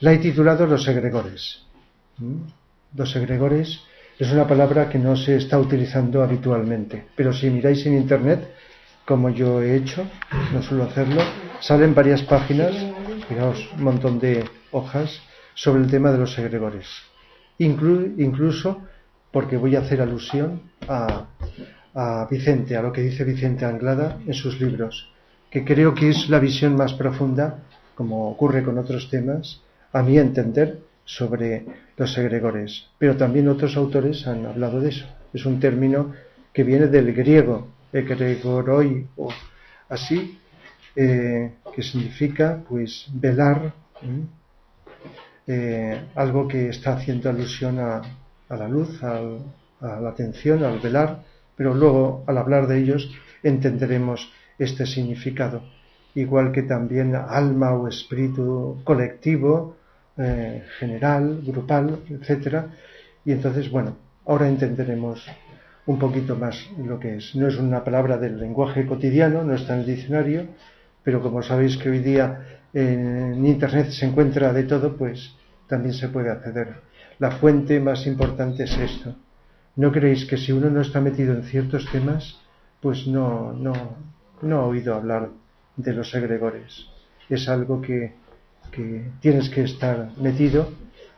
La he titulado Los egregores. Los egregores es una palabra que no se está utilizando habitualmente, pero si miráis en internet, como yo he hecho, no suelo hacerlo, salen varias páginas, fijaos, un montón de hojas sobre el tema de los egregores. Incluso porque voy a hacer alusión a Vicente, a lo que dice Vicente Anglada en sus libros, que creo que es la visión más profunda, como ocurre con otros temas, a mi entender, sobre los egregores. Pero también otros autores han hablado de eso. Es un término que viene del griego, egregoroi, o así, que significa pues velar, algo que está haciendo alusión a la luz, a la atención, al velar, pero luego al hablar de ellos entenderemos este significado, igual que también alma o espíritu colectivo, general, grupal, etcétera. Y entonces, bueno, ahora entenderemos un poquito más lo que es. No es una palabra del lenguaje cotidiano, no está en el diccionario, pero como sabéis que hoy día en internet se encuentra de todo, pues también se puede acceder. La fuente más importante es esto. ¿No creéis que si uno no está metido en ciertos temas, pues no ha oído hablar de los egregores? Es algo que tienes que estar metido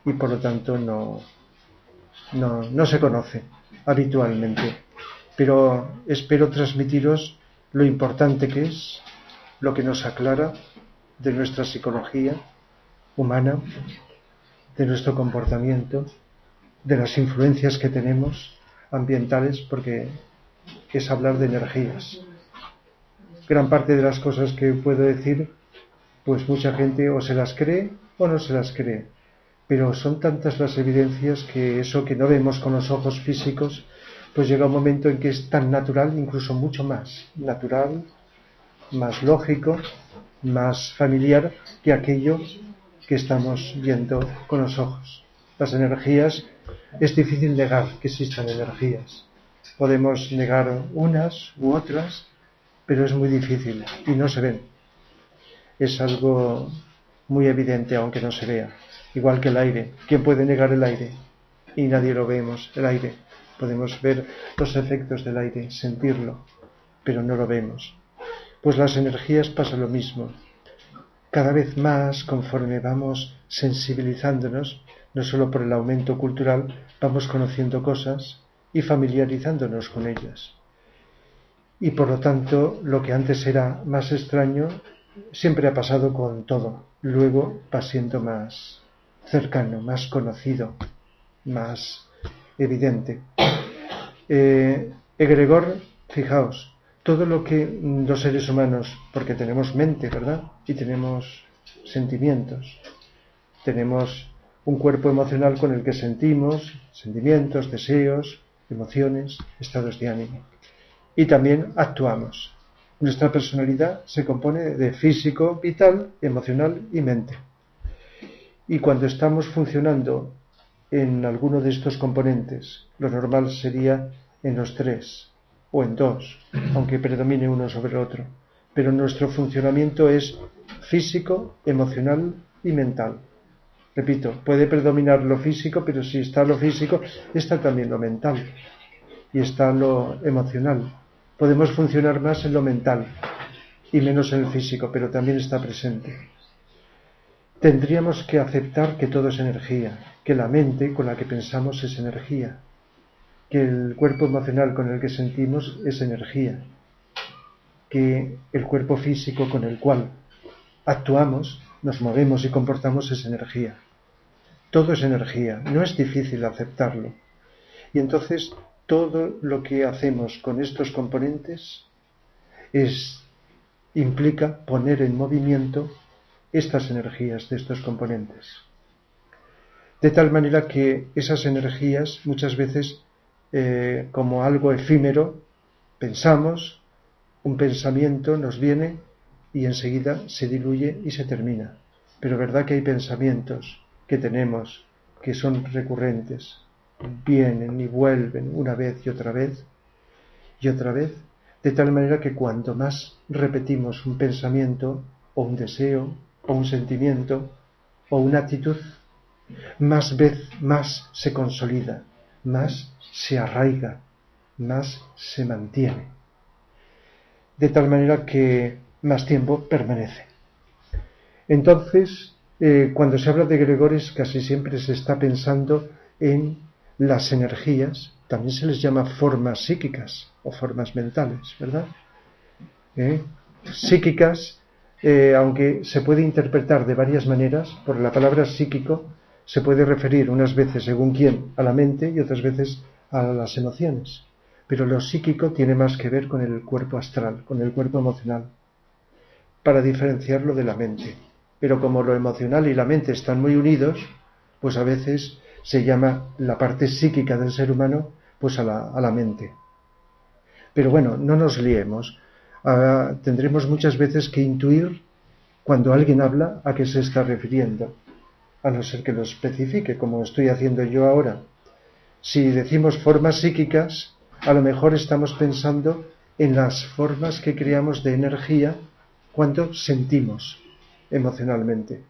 y por lo tanto no se conoce habitualmente. Pero espero transmitiros lo importante que es, lo que nos aclara de nuestra psicología humana, de nuestro comportamiento, de las influencias que tenemos ambientales, porque es hablar de energías. Gran parte de las cosas que puedo decir, pues mucha gente o se las cree o no se las cree, pero son tantas las evidencias que eso que no vemos con los ojos físicos, pues llega un momento en que es tan natural, incluso mucho más natural, más lógico, más familiar que aquello que estamos viendo con los ojos. Las energías, es difícil negar que existan energías. Podemos negar unas u otras, pero es muy difícil y no se ven. Es algo muy evidente aunque no se vea. Igual que el aire. ¿Quién puede negar el aire? Y nadie lo vemos, el aire. Podemos ver los efectos del aire, sentirlo, pero no lo vemos. Pues las energías pasa lo mismo. Cada vez más, conforme vamos sensibilizándonos, no solo por el aumento cultural, vamos conociendo cosas y familiarizándonos con ellas. Y por lo tanto, lo que antes era más extraño, siempre ha pasado con todo. Luego va siendo más cercano, más conocido, más evidente. Egregor, fijaos, todo lo que los seres humanos, porque tenemos mente, ¿verdad? Y tenemos sentimientos. Tenemos un cuerpo emocional con el que sentimos sentimientos, deseos, emociones, estados de ánimo. Y también actuamos. Nuestra personalidad se compone de físico, vital, emocional y mente. Y cuando estamos funcionando en alguno de estos componentes, lo normal sería en los tres o en dos, aunque predomine uno sobre el otro. Pero nuestro funcionamiento es físico, emocional y mental. Repito, puede predominar lo físico, pero si está lo físico, está también lo mental y está lo emocional. Podemos funcionar más en lo mental y menos en el físico, pero también está presente. Tendríamos que aceptar que todo es energía, que la mente con la que pensamos es energía, que el cuerpo emocional con el que sentimos es energía, que el cuerpo físico con el cual actuamos, nos movemos y comportamos es energía. Todo es energía, no es difícil aceptarlo. Y entonces todo lo que hacemos con estos componentes implica poner en movimiento estas energías de estos componentes. De tal manera que esas energías muchas veces, como algo efímero, pensamos, un pensamiento nos viene y enseguida se diluye y se termina. Pero verdad que hay pensamientos que tenemos que son recurrentes, vienen y vuelven una vez y otra vez, de tal manera que cuanto más repetimos un pensamiento o un deseo o un sentimiento, o una actitud, más se consolida, más se arraiga, más se mantiene, de tal manera que más tiempo permanece. Entonces, cuando se habla de egregores, casi siempre se está pensando en las energías, también se les llama formas psíquicas o formas mentales, ¿verdad? Psíquicas, aunque se puede interpretar de varias maneras, por la palabra psíquico se puede referir unas veces, según quién, a la mente y otras veces a las emociones. Pero lo psíquico tiene más que ver con el cuerpo astral, con el cuerpo emocional, para diferenciarlo de la mente. Pero como lo emocional y la mente están muy unidos, pues a veces se llama la parte psíquica del ser humano pues a la mente. Pero bueno, no nos liemos. Tendremos muchas veces que intuir cuando alguien habla a qué se está refiriendo, a no ser que lo especifique, como estoy haciendo yo ahora. Si decimos formas psíquicas, a lo mejor estamos pensando en las formas que creamos de energía cuando sentimos emocionalmente.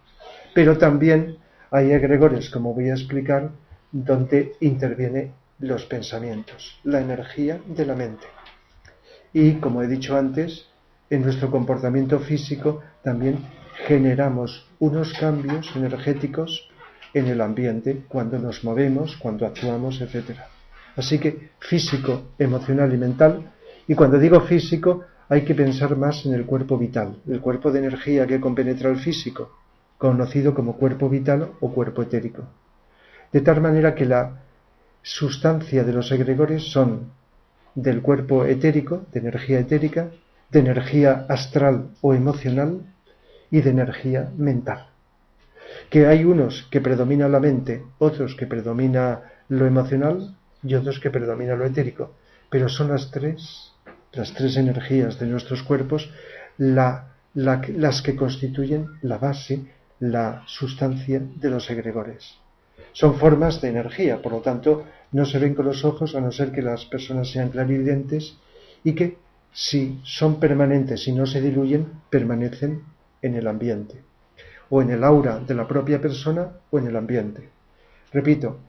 Pero también hay egregores, como voy a explicar, donde intervienen los pensamientos, la energía de la mente. Y, como he dicho antes, en nuestro comportamiento físico también generamos unos cambios energéticos en el ambiente cuando nos movemos, cuando actuamos, etc. Así que físico, emocional y mental. Y cuando digo físico, hay que pensar más en el cuerpo vital, el cuerpo de energía que compenetra el físico, conocido como cuerpo vital o cuerpo etérico. De tal manera que la sustancia de los egregores son del cuerpo etérico, de energía astral o emocional y de energía mental. Que hay unos que predomina la mente, otros que predomina lo emocional y otros que predomina lo etérico. Pero son las tres energías de nuestros cuerpos las que constituyen la base, la sustancia de los egregores. Son formas de energía, por lo tanto, no se ven con los ojos a no ser que las personas sean clarividentes y que, si son permanentes y no se diluyen, permanecen en el ambiente, o en el aura de la propia persona o en el ambiente. Repito,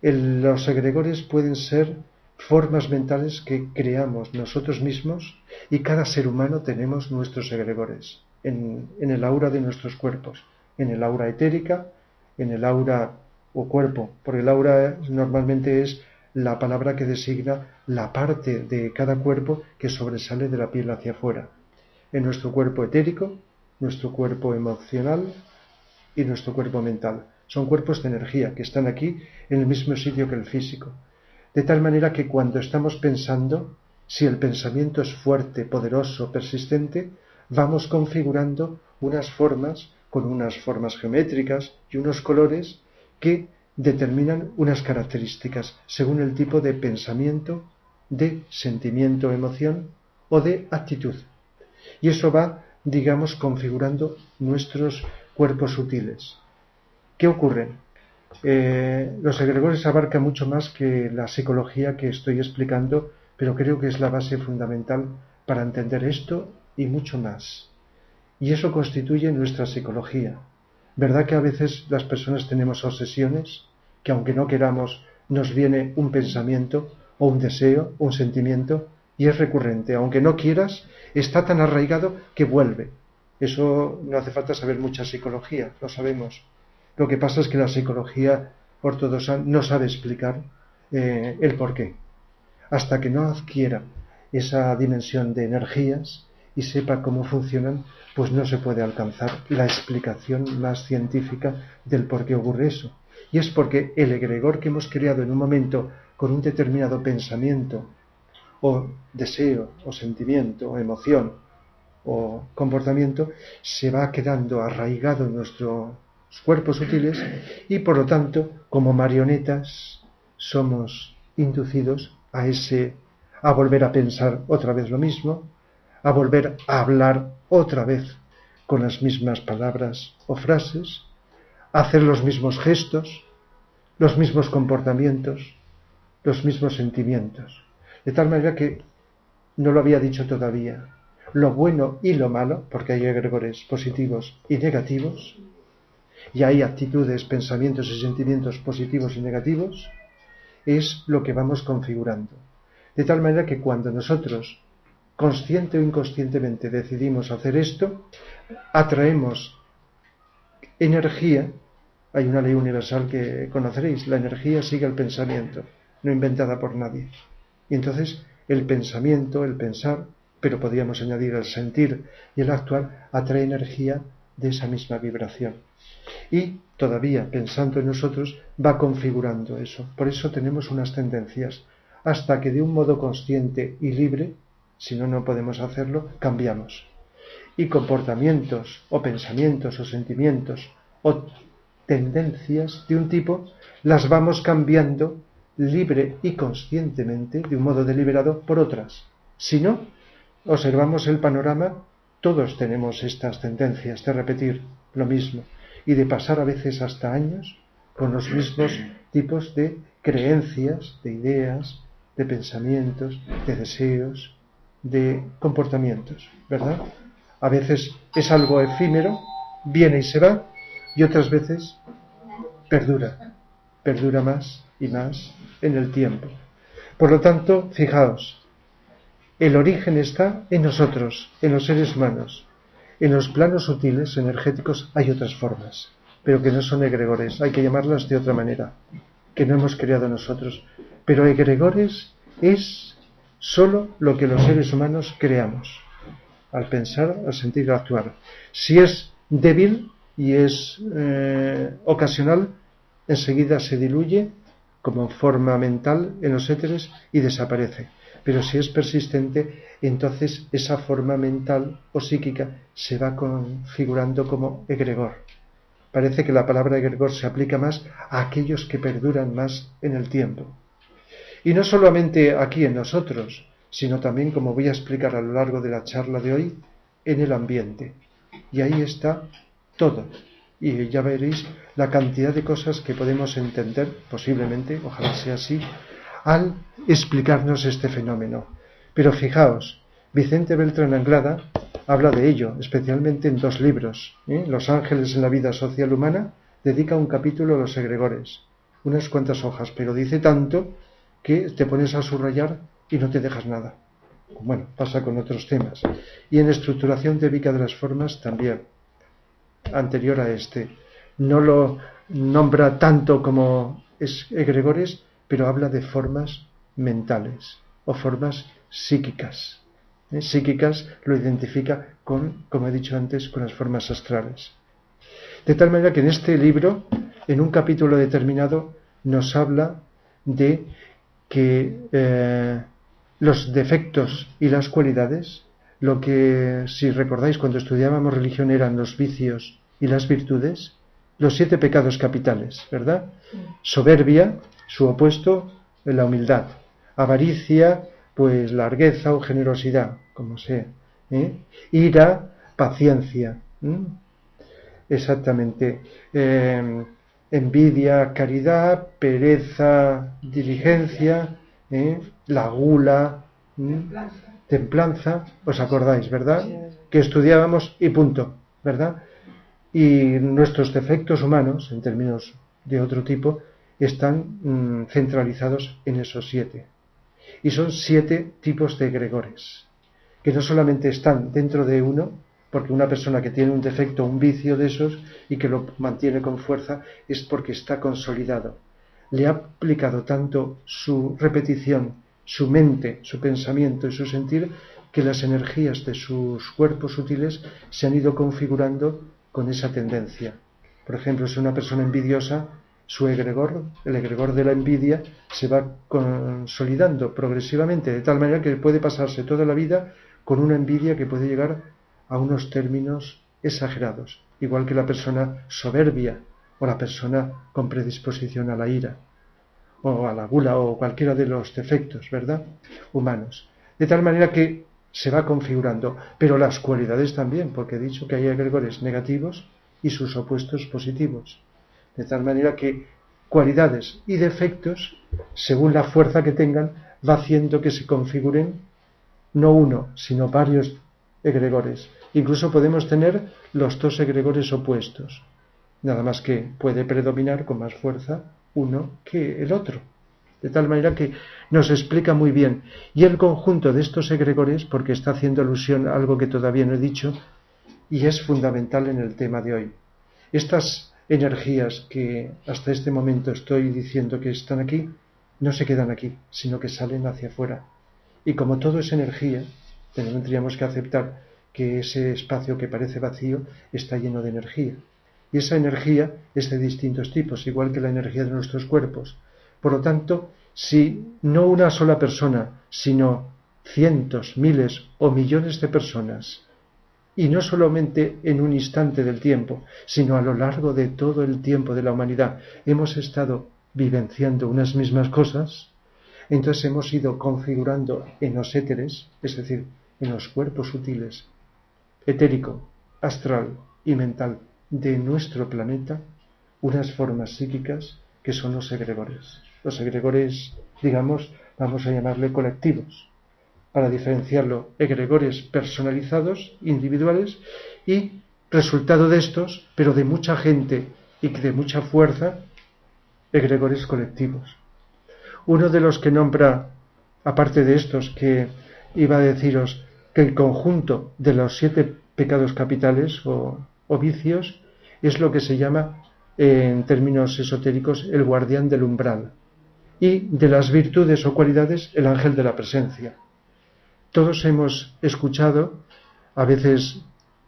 los egregores pueden ser formas mentales que creamos nosotros mismos y cada ser humano tenemos nuestros egregores en el aura de nuestros cuerpos, en el aura etérica, en el aura o cuerpo, porque el aura normalmente es la palabra que designa la parte de cada cuerpo que sobresale de la piel hacia afuera. En nuestro cuerpo etérico, nuestro cuerpo emocional y nuestro cuerpo mental. Son cuerpos de energía que están aquí en el mismo sitio que el físico. De tal manera que cuando estamos pensando, si el pensamiento es fuerte, poderoso, persistente, vamos configurando unas formas con unas formas geométricas y unos colores que determinan unas características según el tipo de pensamiento, de sentimiento, emoción o de actitud. Y eso va, digamos, configurando nuestros cuerpos sutiles. ¿Qué ocurre? Los egregores abarcan mucho más que la psicología que estoy explicando, pero creo que es la base fundamental para entender esto y mucho más. Y eso constituye nuestra psicología. ¿Verdad que a veces las personas tenemos obsesiones? Que aunque no queramos, nos viene un pensamiento o un deseo, un sentimiento, y es recurrente. Aunque no quieras, está tan arraigado que vuelve. Eso no hace falta saber mucha psicología, lo sabemos. Lo que pasa es que la psicología ortodoxa no sabe explicar el porqué. Hasta que no adquiera esa dimensión de energías y sepa cómo funcionan, pues no se puede alcanzar la explicación más científica del por qué ocurre eso. Y es porque el egregor que hemos creado en un momento con un determinado pensamiento o deseo o sentimiento o emoción o comportamiento se va quedando arraigado en nuestros cuerpos sutiles y por lo tanto como marionetas somos inducidos a volver a pensar otra vez lo mismo, a volver a hablar otra vez con las mismas palabras o frases, a hacer los mismos gestos, los mismos comportamientos, los mismos sentimientos. De tal manera que, no lo había dicho todavía, lo bueno y lo malo, porque hay egregores positivos y negativos, y hay actitudes, pensamientos y sentimientos positivos y negativos, es lo que vamos configurando. De tal manera que cuando nosotros, consciente o inconscientemente, decidimos hacer esto, atraemos energía. Hay una ley universal que conoceréis: la energía sigue al pensamiento, no inventada por nadie. Y entonces el pensamiento, el pensar, pero podríamos añadir el sentir y el actuar, atrae energía de esa misma vibración. Y todavía, pensando en nosotros, va configurando eso. Por eso tenemos unas tendencias, hasta que de un modo consciente y libre, si no, no podemos hacerlo, cambiamos. Y comportamientos, o pensamientos, o sentimientos, o tendencias de un tipo, las vamos cambiando libre y conscientemente, de un modo deliberado, por otras. Si no, observamos el panorama, todos tenemos estas tendencias de repetir lo mismo y de pasar a veces hasta años con los mismos tipos de creencias, de ideas, de pensamientos, de deseos, de comportamientos, ¿verdad? A veces es algo efímero, viene y se va, y otras veces perdura más y más en el tiempo. Por lo tanto, fijaos, el origen está en nosotros, en los seres humanos. En los planos sutiles, energéticos, hay otras formas, pero que no son egregores, hay que llamarlas de otra manera, que no hemos creado nosotros. Pero egregores es solo lo que los seres humanos creamos, al pensar, al sentir, al actuar. Si es débil y es ocasional, enseguida se diluye como forma mental en los éteres y desaparece. Pero si es persistente, entonces esa forma mental o psíquica se va configurando como egregor. Parece que la palabra egregor se aplica más a aquellos que perduran más en el tiempo. Y no solamente aquí en nosotros, sino también, como voy a explicar a lo largo de la charla de hoy, en el ambiente. Y ahí está todo. Y ya veréis la cantidad de cosas que podemos entender, posiblemente, ojalá sea así, al explicarnos este fenómeno. Pero fijaos, Vicente Beltrán Anglada habla de ello, especialmente en 2 libros. Los ángeles en la vida social humana, dedica un capítulo a los egregores, unas cuantas hojas, pero dice tanto que te pones a subrayar y no te dejas nada. Bueno, pasa con otros temas. Y en estructuración teórica de las formas también, anterior a este, no lo nombra tanto como egregores, pero habla de formas mentales o formas psíquicas. Psíquicas lo identifica con, como he dicho antes, con las formas astrales. De tal manera que en este libro, en un capítulo determinado, nos habla de que los defectos y las cualidades, lo que, si recordáis, cuando estudiábamos religión eran los vicios y las virtudes, los 7 pecados capitales, ¿verdad? Soberbia, su opuesto, la humildad. Avaricia, pues largueza o generosidad, como sea. Ira, paciencia. Exactamente. Envidia, caridad. Pereza, diligencia. La gula, templanza. ¿Os acordáis, verdad? Que estudiábamos y punto, ¿verdad? Y nuestros defectos humanos, en términos de otro tipo, están centralizados en esos 7. Y son 7 tipos de egregores, que no solamente están dentro de uno, porque una persona que tiene un defecto, un vicio de esos, y que lo mantiene con fuerza, es porque está consolidado. Le ha aplicado tanto su repetición, su mente, su pensamiento y su sentir, que las energías de sus cuerpos sutiles se han ido configurando con esa tendencia. Por ejemplo, si una persona envidiosa, su egregor, el egregor de la envidia, se va consolidando progresivamente, de tal manera que puede pasarse toda la vida con una envidia que puede llegar a unos términos exagerados, igual que la persona soberbia o la persona con predisposición a la ira o a la gula o cualquiera de los defectos, ¿verdad?, humanos. De tal manera que se va configurando, pero las cualidades también, porque he dicho que hay egregores negativos y sus opuestos positivos. De tal manera que cualidades y defectos, según la fuerza que tengan, va haciendo que se configuren no uno, sino varios egregores. Incluso podemos tener los 2 egregores opuestos. nada más que puede predominar con más fuerza uno que el otro. De tal manera que nos explica muy bien. Y el conjunto de estos egregores, porque está haciendo alusión a algo que todavía no he dicho, y es fundamental en el tema de hoy. Estas energías que hasta este momento estoy diciendo que están aquí, no se quedan aquí, sino que salen hacia afuera. Y como todo es energía, tendríamos que aceptar que ese espacio que parece vacío está lleno de energía. Y esa energía es de distintos tipos, igual que la energía de nuestros cuerpos. Por lo tanto, si no una sola persona, sino cientos, miles o millones de personas, y no solamente en un instante del tiempo, sino a lo largo de todo el tiempo de la humanidad, hemos estado vivenciando unas mismas cosas, entonces hemos ido configurando en los éteres, es decir, en los cuerpos sutiles, etérico, astral y mental de nuestro planeta, unas formas psíquicas que son los egregores. Los egregores, digamos, vamos a llamarle colectivos, para diferenciarlo, egregores personalizados, individuales, y resultado de estos, pero de mucha gente y de mucha fuerza, egregores colectivos. Uno de los que nombra, aparte de estos, que iba a deciros que el conjunto de los 7 pecados capitales o vicios es lo que se llama, en términos esotéricos, el guardián del umbral, y de las virtudes o cualidades, el ángel de la presencia. Todos hemos escuchado, a veces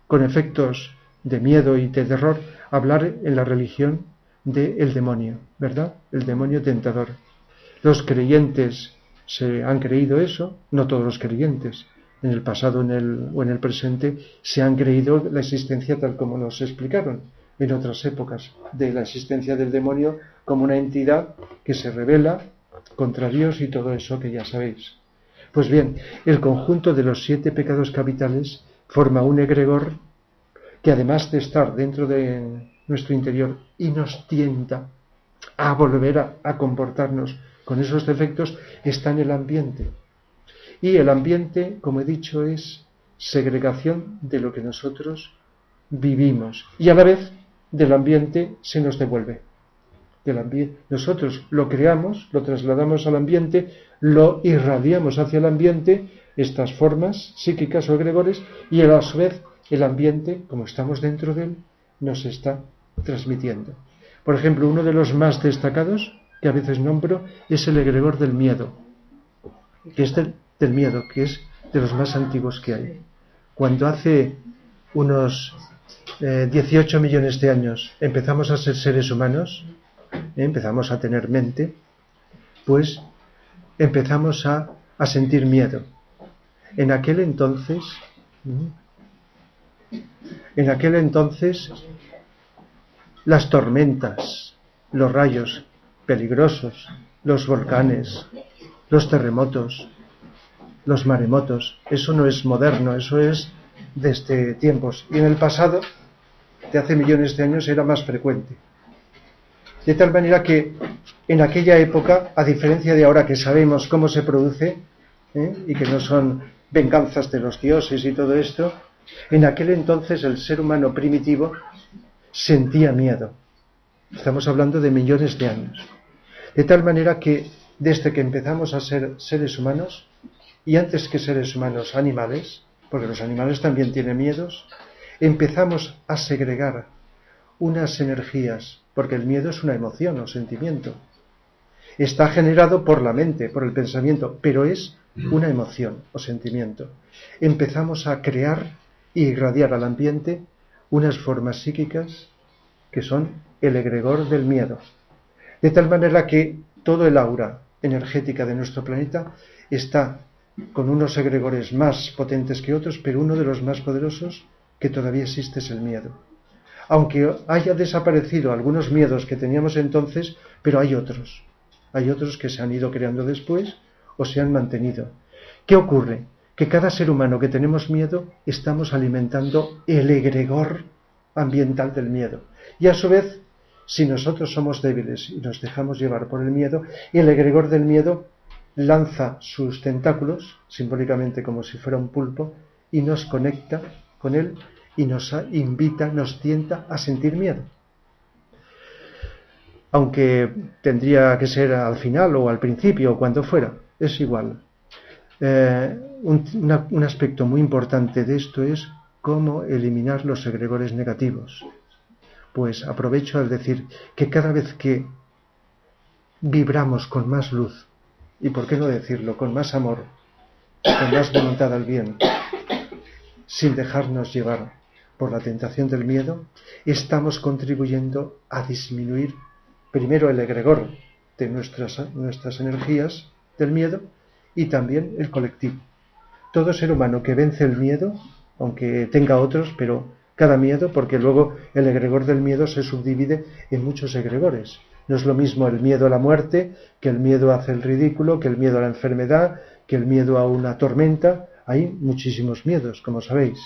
con efectos de miedo y de terror, hablar en la religión del demonio, ¿verdad? El demonio tentador. Los creyentes se han creído eso, no todos los creyentes, en el pasado o en el presente se han creído la existencia tal como nos explicaron en otras épocas, de la existencia del demonio como una entidad que se rebela contra Dios y todo eso que ya sabéis. Pues bien, el conjunto de los 7 pecados capitales forma un egregor que, además de estar dentro de nuestro interior y nos tienta a volver a comportarnos con esos defectos, está en el ambiente. Y el ambiente, como he dicho, es segregación de lo que nosotros vivimos. Y a la vez del ambiente se nos devuelve. Nosotros lo creamos, lo trasladamos al ambiente, lo irradiamos hacia el ambiente, estas formas psíquicas o egregores, y a su vez el ambiente, como estamos dentro de él, nos está transmitiendo. Por ejemplo, uno de los más destacados, que a veces nombro, es el egregor del miedo, que es del miedo, que es de los más antiguos que hay. Cuando hace unos 18 millones de años empezamos a ser seres humanos, empezamos a tener mente, pues empezamos a sentir miedo. En aquel entonces, las tormentas, los rayos peligrosos, los volcanes, los terremotos, los maremotos, eso no es moderno, eso es desde tiempos. Y en el pasado, de hace millones de años, era más frecuente. De tal manera que en aquella época, a diferencia de ahora que sabemos cómo se produce, y que no son venganzas de los dioses y todo esto, en aquel entonces el ser humano primitivo sentía miedo. Estamos hablando de millones de años. De tal manera que desde que empezamos a ser seres humanos, y antes que seres humanos, animales, porque los animales también tienen miedos, empezamos a segregar unas energías, porque el miedo es una emoción o sentimiento. Está generado por la mente, por el pensamiento, pero es una emoción o sentimiento. Empezamos a crear y irradiar al ambiente unas formas psíquicas que son el egregor del miedo. De tal manera que todo el aura energética de nuestro planeta está con unos egregores más potentes que otros, pero uno de los más poderosos que todavía existe es el miedo. Aunque haya desaparecido algunos miedos que teníamos entonces, pero hay otros que se han ido creando después o se han mantenido. ¿Qué ocurre? Que cada ser humano que tenemos miedo estamos alimentando el egregor ambiental del miedo. Y a su vez, si nosotros somos débiles y nos dejamos llevar por el miedo, el egregor del miedo lanza sus tentáculos, simbólicamente como si fuera un pulpo, y nos conecta con él y nos invita, nos tienta a sentir miedo. aunque tendría que ser al final o al principio o cuando fuera, es igual. Un aspecto muy importante de esto es cómo eliminar los egregores negativos. Pues aprovecho al decir que cada vez que vibramos con más luz, y por qué no decirlo, con más amor, con más voluntad al bien, sin dejarnos llevar por la tentación del miedo, estamos contribuyendo a disminuir primero el egregor de nuestras energías del miedo y también el colectivo. Todo ser humano que vence el miedo, aunque tenga otros, pero cada miedo, porque luego el egregor del miedo se subdivide en muchos egregores. No es lo mismo el miedo a la muerte, que el miedo a hacer el ridículo, que el miedo a la enfermedad, que el miedo a una tormenta. Hay muchísimos miedos, como sabéis.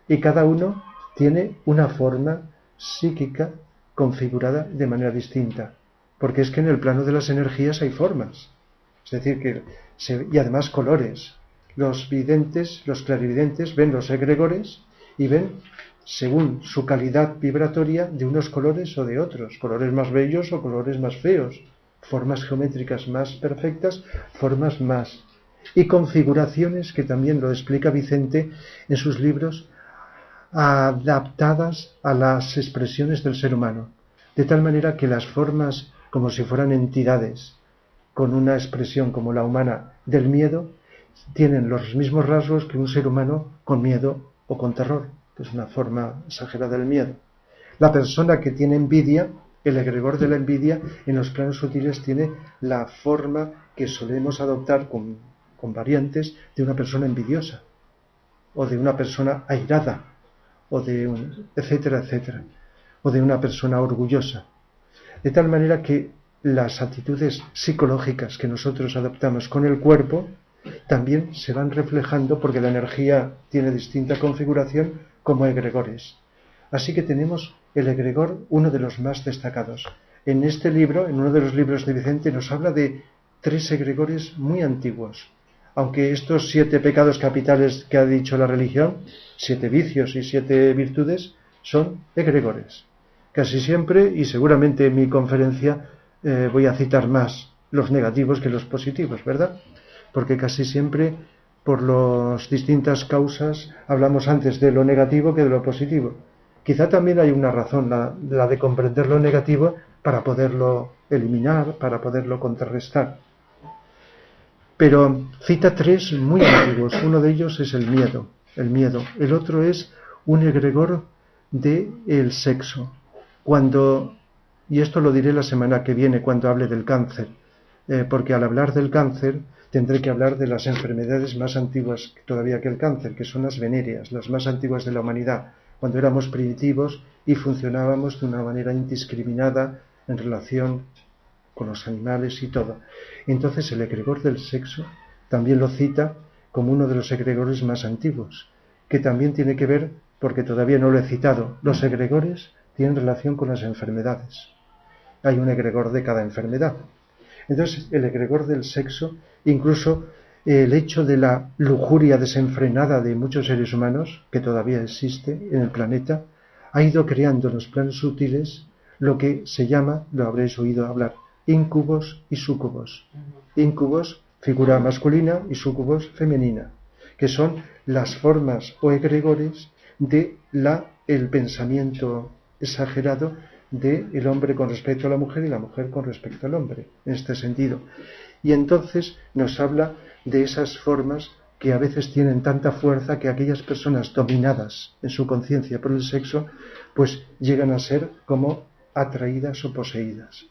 Y cada uno tiene una forma psíquica configurada de manera distinta. Porque es que en el plano de las energías hay formas. Es decir, y además colores. Los videntes, los clarividentes, ven los egregores y ven según su calidad vibratoria de unos colores o de otros, colores más bellos o colores más feos, formas geométricas más perfectas, formas más, y configuraciones que también lo explica Vicente en sus libros, adaptadas a las expresiones del ser humano, de tal manera que las formas, como si fueran entidades, con una expresión como la humana del miedo, tienen los mismos rasgos que un ser humano con miedo o con terror, que es una forma exagerada del miedo. La persona que tiene envidia, el egregor de la envidia en los planos sutiles tiene la forma que solemos adoptar con variantes de una persona envidiosa, o de una persona airada, o de etcétera, etcétera, o de una persona orgullosa. De tal manera que las actitudes psicológicas que nosotros adoptamos con el cuerpo también se van reflejando, porque la energía tiene distinta configuración, como egregores. Así que tenemos el egregor, uno de los más destacados. En este libro, en uno de los libros de Vicente, nos habla de 3 egregores muy antiguos. Aunque estos 7 pecados capitales que ha dicho la religión, 7 vicios y 7 virtudes, son egregores. Casi siempre, y seguramente en mi conferencia voy a citar más los negativos que los positivos, ¿verdad? Porque casi siempre, por las distintas causas, hablamos antes de lo negativo que de lo positivo. Quizá también hay una razón, la de comprender lo negativo para poderlo eliminar, para poderlo contrarrestar. Pero cita 3 muy antiguos. Uno de ellos es el miedo. El otro es un egregor del sexo. Y esto lo diré la semana que viene cuando hable del cáncer, porque al hablar del cáncer tendré que hablar de las enfermedades más antiguas todavía que el cáncer, que son las venéreas, las más antiguas de la humanidad, cuando éramos primitivos y funcionábamos de una manera indiscriminada en relación con los animales y todo. Entonces el egregor del sexo también lo cita como uno de los egregores más antiguos, que también tiene que ver, porque todavía no lo he citado, los egregores tienen relación con las enfermedades. Hay un egregor de cada enfermedad. Entonces el egregor del sexo, incluso el hecho de la lujuria desenfrenada de muchos seres humanos, que todavía existe en el planeta, ha ido creando en los planos sutiles lo que se llama, lo habréis oído hablar, íncubos y súcubos. Íncubos, figura masculina, y súcubos, femenina, que son las formas o egregores de el pensamiento exagerado del hombre con respecto a la mujer y la mujer con respecto al hombre, en este sentido. Y entonces nos habla de esas formas que a veces tienen tanta fuerza que aquellas personas dominadas en su conciencia por el sexo, pues llegan a ser como atraídas o poseídas.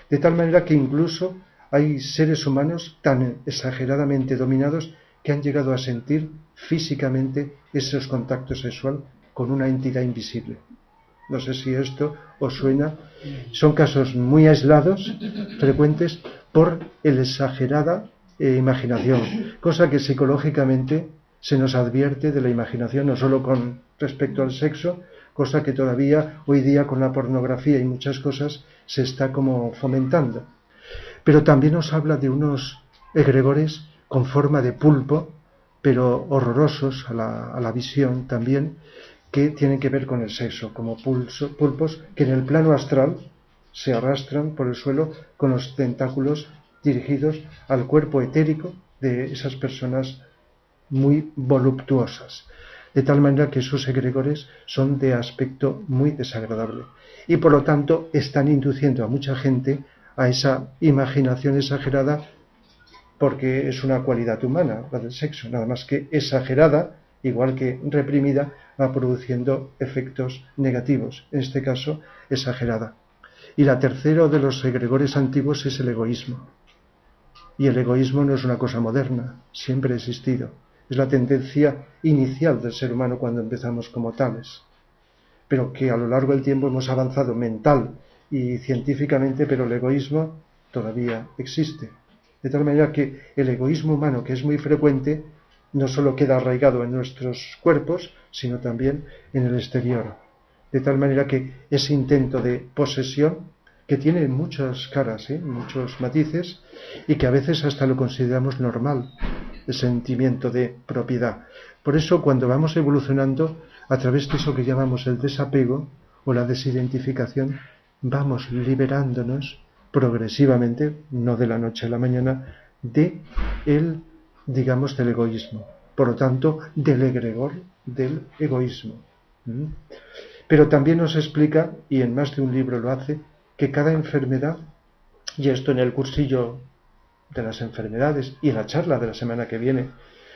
De tal manera que incluso hay seres humanos tan exageradamente dominados que han llegado a sentir físicamente esos contactos sexuales con una entidad invisible. No sé si esto os suena. Son casos muy aislados, frecuentes, por la exagerada imaginación, cosa que psicológicamente se nos advierte de la imaginación, no solo con respecto al sexo, cosa que todavía hoy día con la pornografía y muchas cosas se está como fomentando. Pero también nos habla de unos egregores con forma de pulpo, pero horrorosos a la visión también, que tienen que ver con el sexo, como pulpos que en el plano astral se arrastran por el suelo con los tentáculos dirigidos al cuerpo etérico de esas personas muy voluptuosas, de tal manera que sus egregores son de aspecto muy desagradable y por lo tanto están induciendo a mucha gente a esa imaginación exagerada, porque es una cualidad humana la del sexo, nada más que exagerada, igual que reprimida, va produciendo efectos negativos, en este caso exagerada. Y la tercera de los egregores antiguos es el egoísmo. Y el egoísmo no es una cosa moderna, siempre ha existido. Es la tendencia inicial del ser humano cuando empezamos como tales, pero que a lo largo del tiempo hemos avanzado mental y científicamente, pero el egoísmo todavía existe. De tal manera que el egoísmo humano, que es muy frecuente, no solo queda arraigado en nuestros cuerpos, sino también en el exterior. De tal manera que ese intento de posesión, que tiene muchas caras, muchos matices, y que a veces hasta lo consideramos normal, el sentimiento de propiedad. Por eso, cuando vamos evolucionando a través de eso que llamamos el desapego o la desidentificación, vamos liberándonos progresivamente, no de la noche a la mañana, del egoísmo. Por lo tanto, del egregor del egoísmo. Pero también nos explica, y en más de un libro lo hace, que cada enfermedad, y esto en el cursillo de las enfermedades y en la charla de la semana que viene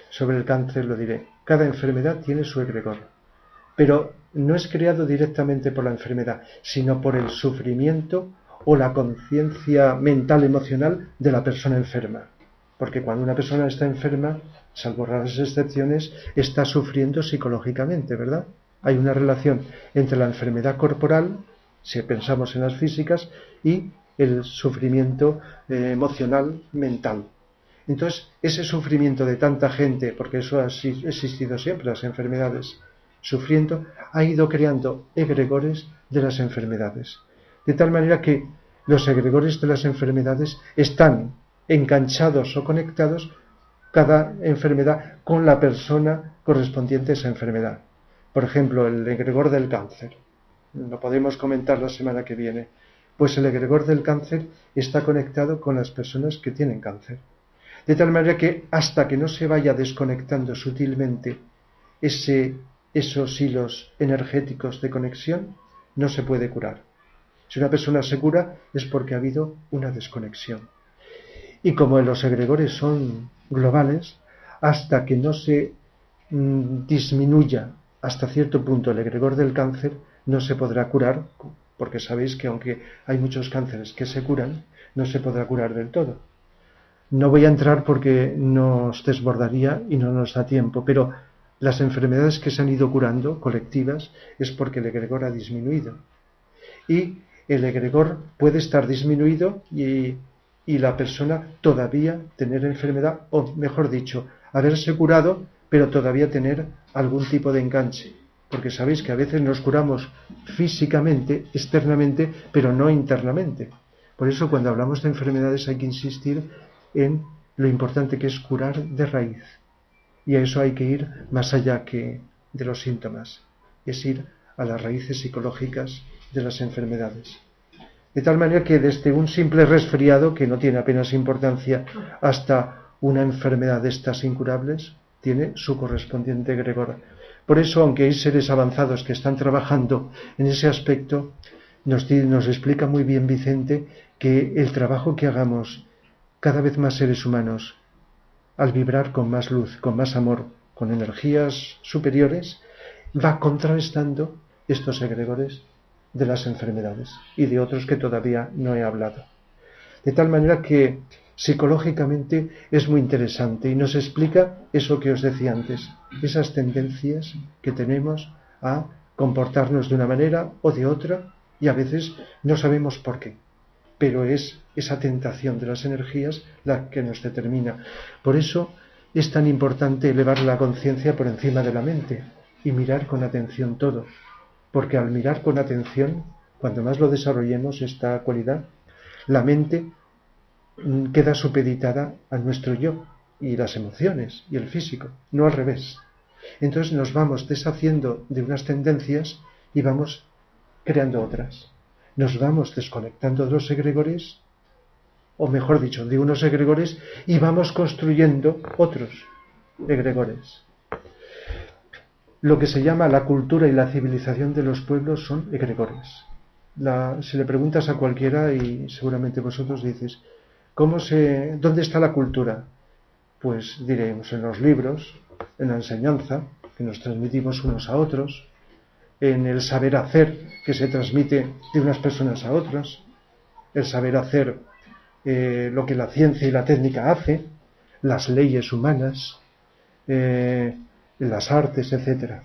sobre el cáncer lo diré, cada enfermedad tiene su egregor, pero no es creado directamente por la enfermedad, sino por el sufrimiento o la conciencia mental emocional de la persona enferma, porque cuando una persona está enferma, salvo raras excepciones, está sufriendo psicológicamente, ¿verdad? Hay una relación entre la enfermedad corporal, si pensamos en las físicas, y el sufrimiento emocional, mental. Entonces, ese sufrimiento de tanta gente, porque eso ha existido siempre, las enfermedades, sufriendo, ha ido creando egregores de las enfermedades. De tal manera que los egregores de las enfermedades están enganchados o conectados, cada enfermedad, con la persona correspondiente a esa enfermedad. Por ejemplo, el egregor del cáncer. Lo podemos comentar la semana que viene. Pues el egregor del cáncer está conectado con las personas que tienen cáncer. De tal manera que hasta que no se vaya desconectando sutilmente esos hilos energéticos de conexión, no se puede curar. Si una persona se cura es porque ha habido una desconexión. Y como los egregores son globales, hasta que no se disminuya hasta cierto punto el egregor del cáncer, no se podrá curar, porque sabéis que aunque hay muchos cánceres que se curan, no se podrá curar del todo. No voy a entrar porque nos desbordaría y no nos da tiempo, pero las enfermedades que se han ido curando, colectivas, es porque el egregor ha disminuido. Y el egregor puede estar disminuido y la persona todavía tener enfermedad, o mejor dicho, haberse curado, pero todavía tener algún tipo de enganche. Porque sabéis que a veces nos curamos físicamente, externamente, pero no internamente. Por eso cuando hablamos de enfermedades hay que insistir en lo importante que es curar de raíz. Y a eso hay que ir más allá que de los síntomas. Es ir a las raíces psicológicas de las enfermedades. De tal manera que desde un simple resfriado, que no tiene apenas importancia, hasta una enfermedad de estas incurables, tiene su correspondiente egregor. Por eso, aunque hay seres avanzados que están trabajando en ese aspecto, nos explica muy bien Vicente que el trabajo que hagamos cada vez más seres humanos, al vibrar con más luz, con más amor, con energías superiores, va contrarrestando estos egregores de las enfermedades y de otros que todavía no he hablado. De tal manera que psicológicamente es muy interesante y nos explica eso que os decía antes, esas tendencias que tenemos a comportarnos de una manera o de otra y a veces no sabemos por qué, pero es esa tentación de las energías la que nos determina. Por eso es tan importante elevar la conciencia por encima de la mente y mirar con atención todo, porque al mirar con atención, cuando más lo desarrollemos esta cualidad, la mente queda supeditada a nuestro yo y las emociones y el físico, no al revés. Entonces nos vamos deshaciendo de unas tendencias y vamos creando otras. nos vamos desconectando de los egregores, o mejor dicho, de unos egregores, y vamos construyendo otros egregores. Lo que se llama la cultura y la civilización de los pueblos son egregores. Si le preguntas a cualquiera, y seguramente vosotros dices, ¿dónde está la cultura? Pues diremos en los libros, en la enseñanza que nos transmitimos unos a otros, en el saber hacer que se transmite de unas personas a otras, el saber hacer lo que la ciencia y la técnica hace, las leyes humanas, las artes, etc.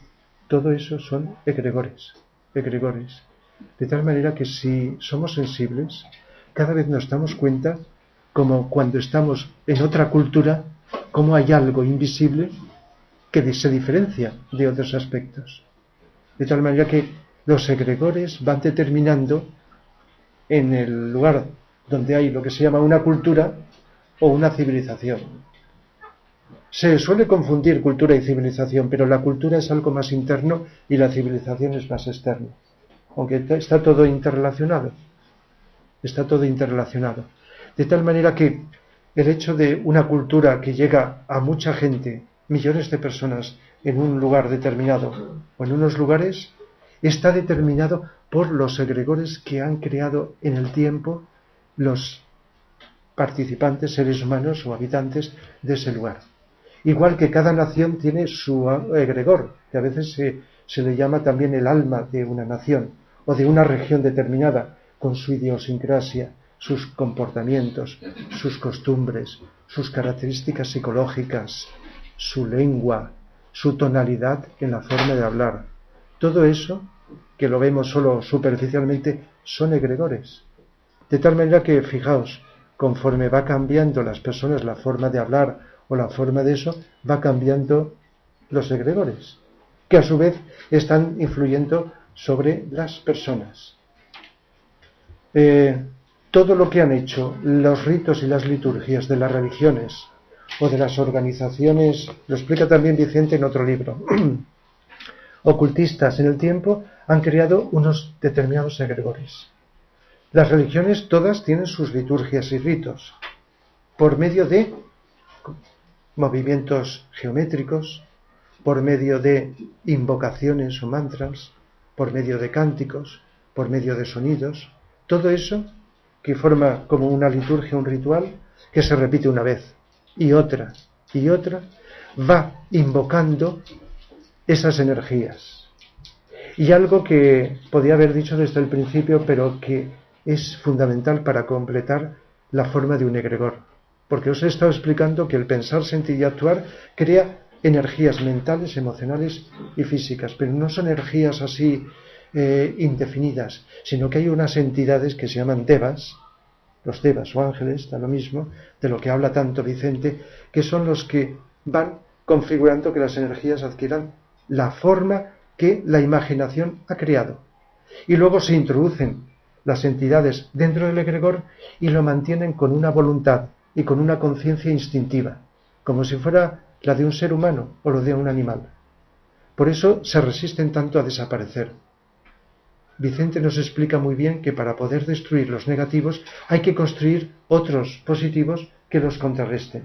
Todo eso son egregores. De tal manera que si somos sensibles, cada vez nos damos cuenta, como cuando estamos en otra cultura, como hay algo invisible que se diferencia de otros aspectos. De tal manera que los egregores van determinando en el lugar donde hay lo que se llama una cultura o una civilización. Se suele confundir cultura y civilización, pero la cultura es algo más interno y la civilización es más externo. Aunque está todo interrelacionado. Está todo interrelacionado. De tal manera que el hecho de una cultura que llega a mucha gente, millones de personas en un lugar determinado o en unos lugares, está determinado por los egregores que han creado en el tiempo los participantes, seres humanos o habitantes de ese lugar. Igual que cada nación tiene su egregor, que a veces se le llama también el alma de una nación o de una región determinada, con su idiosincrasia, sus comportamientos, sus costumbres, sus características psicológicas, su lengua, su tonalidad en la forma de hablar. Todo eso, que lo vemos solo superficialmente, son egregores. De tal manera que, fijaos, conforme va cambiando las personas la forma de hablar o la forma de eso, va cambiando los egregores, que a su vez están influyendo sobre las personas. Todo lo que han hecho los ritos y las liturgias de las religiones o de las organizaciones, lo explica también Vicente en otro libro, ocultistas en el tiempo, han creado unos determinados egregores. Las religiones todas tienen sus liturgias y ritos, por medio de movimientos geométricos, por medio de invocaciones o mantras, por medio de cánticos, por medio de sonidos, todo eso que forma como una liturgia, un ritual, que se repite una vez y otra, va invocando esas energías. Y algo que podía haber dicho desde el principio, pero que es fundamental para completar la forma de un egregor. Porque os he estado explicando que el pensar, sentir y actuar crea energías mentales, emocionales y físicas, pero no son energías así indefinidas, sino que hay unas entidades que se llaman devas, los devas o ángeles, da lo mismo, de lo que habla tanto Vicente, que son los que van configurando que las energías adquieran la forma que la imaginación ha creado. Y luego se introducen las entidades dentro del egregor y lo mantienen con una voluntad y con una conciencia instintiva, como si fuera la de un ser humano o lo de un animal. Por eso se resisten tanto a desaparecer. Vicente nos explica muy bien que para poder destruir los negativos hay que construir otros positivos que los contrarresten.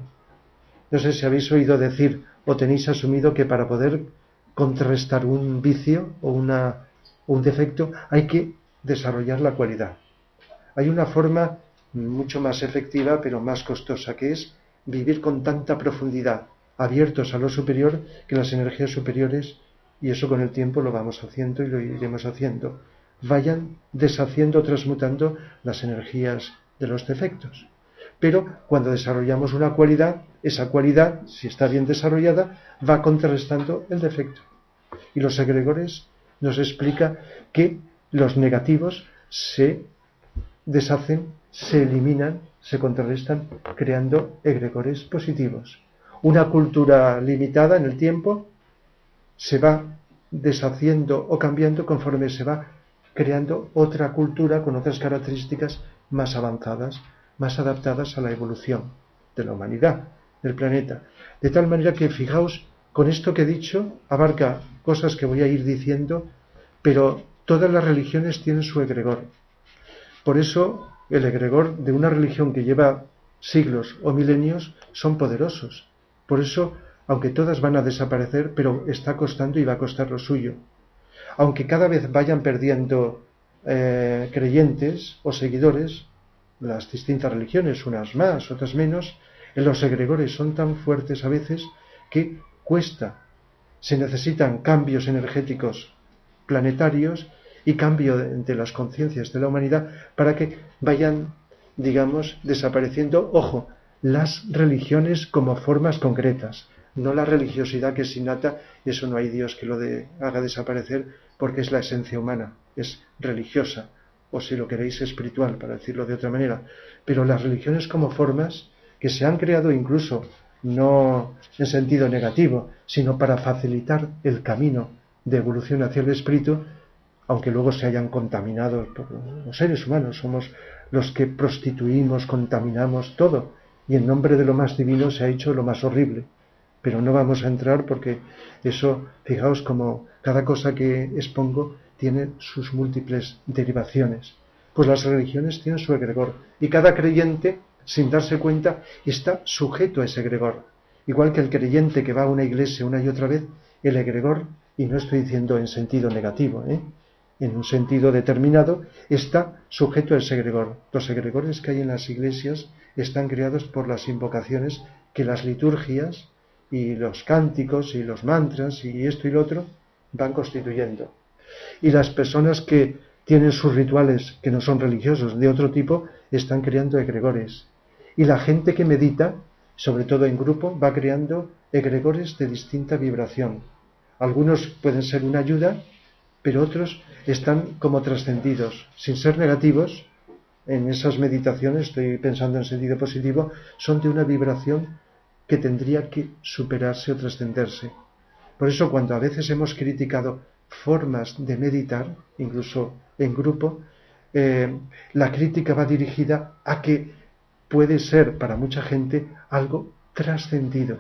No sé si habéis oído decir o tenéis asumido que para poder contrarrestar un vicio o un defecto hay que desarrollar la cualidad. Hay una forma mucho más efectiva pero más costosa, que es vivir con tanta profundidad, abiertos a lo superior, que las energías superiores, y eso con el tiempo lo vamos haciendo y lo iremos haciendo, vayan deshaciendo, transmutando las energías de los defectos. Pero cuando desarrollamos una cualidad, esa cualidad, si está bien desarrollada, va contrarrestando el defecto. Y los egregores nos explica que los negativos se deshacen, se eliminan, se contrarrestan, creando egregores positivos. Una cultura limitada en el tiempo se va deshaciendo o cambiando conforme se va creando otra cultura con otras características más avanzadas, más adaptadas a la evolución de la humanidad, del planeta. De tal manera que, fijaos, con esto que he dicho, abarca cosas que voy a ir diciendo, pero todas las religiones tienen su egregor. Por eso el egregor de una religión que lleva siglos o milenios son poderosos. Por eso, aunque todas van a desaparecer, pero está costando y va a costar lo suyo. Aunque cada vez vayan perdiendo creyentes o seguidores, las distintas religiones, unas más, otras menos, los egregores son tan fuertes a veces que cuesta. Se necesitan cambios energéticos planetarios y cambio de las conciencias de la humanidad para que vayan, digamos, desapareciendo, ojo, las religiones como formas concretas, no la religiosidad que es innata, y eso no hay Dios que lo haga desaparecer porque es la esencia humana, es religiosa, o si lo queréis espiritual, para decirlo de otra manera, pero las religiones como formas que se han creado incluso no en sentido negativo, sino para facilitar el camino de evolución hacia el espíritu, aunque luego se hayan contaminado por los seres humanos, somos los que prostituimos, contaminamos todo, y en nombre de lo más divino se ha hecho lo más horrible. Pero no vamos a entrar porque eso, fijaos como cada cosa que expongo tiene sus múltiples derivaciones. Pues las religiones tienen su egregor, y cada creyente, sin darse cuenta, está sujeto a ese egregor. Igual que el creyente que va a una iglesia una y otra vez, el egregor, y no estoy diciendo en sentido negativo, en un sentido determinado, está sujeto a ese egregor. Los egregores que hay en las iglesias están creados por las invocaciones que las liturgias y los cánticos y los mantras y esto y lo otro van constituyendo. Y las personas que tienen sus rituales que no son religiosos de otro tipo están creando egregores. Y la gente que medita, sobre todo en grupo, va creando egregores de distinta vibración. Algunos pueden ser una ayuda, pero otros están como trascendidos, sin ser negativos. En esas meditaciones, estoy pensando en sentido positivo, son de una vibración que tendría que superarse o trascenderse. Por eso cuando a veces hemos criticado formas de meditar, incluso en grupo, la crítica va dirigida a que puede ser para mucha gente algo trascendido.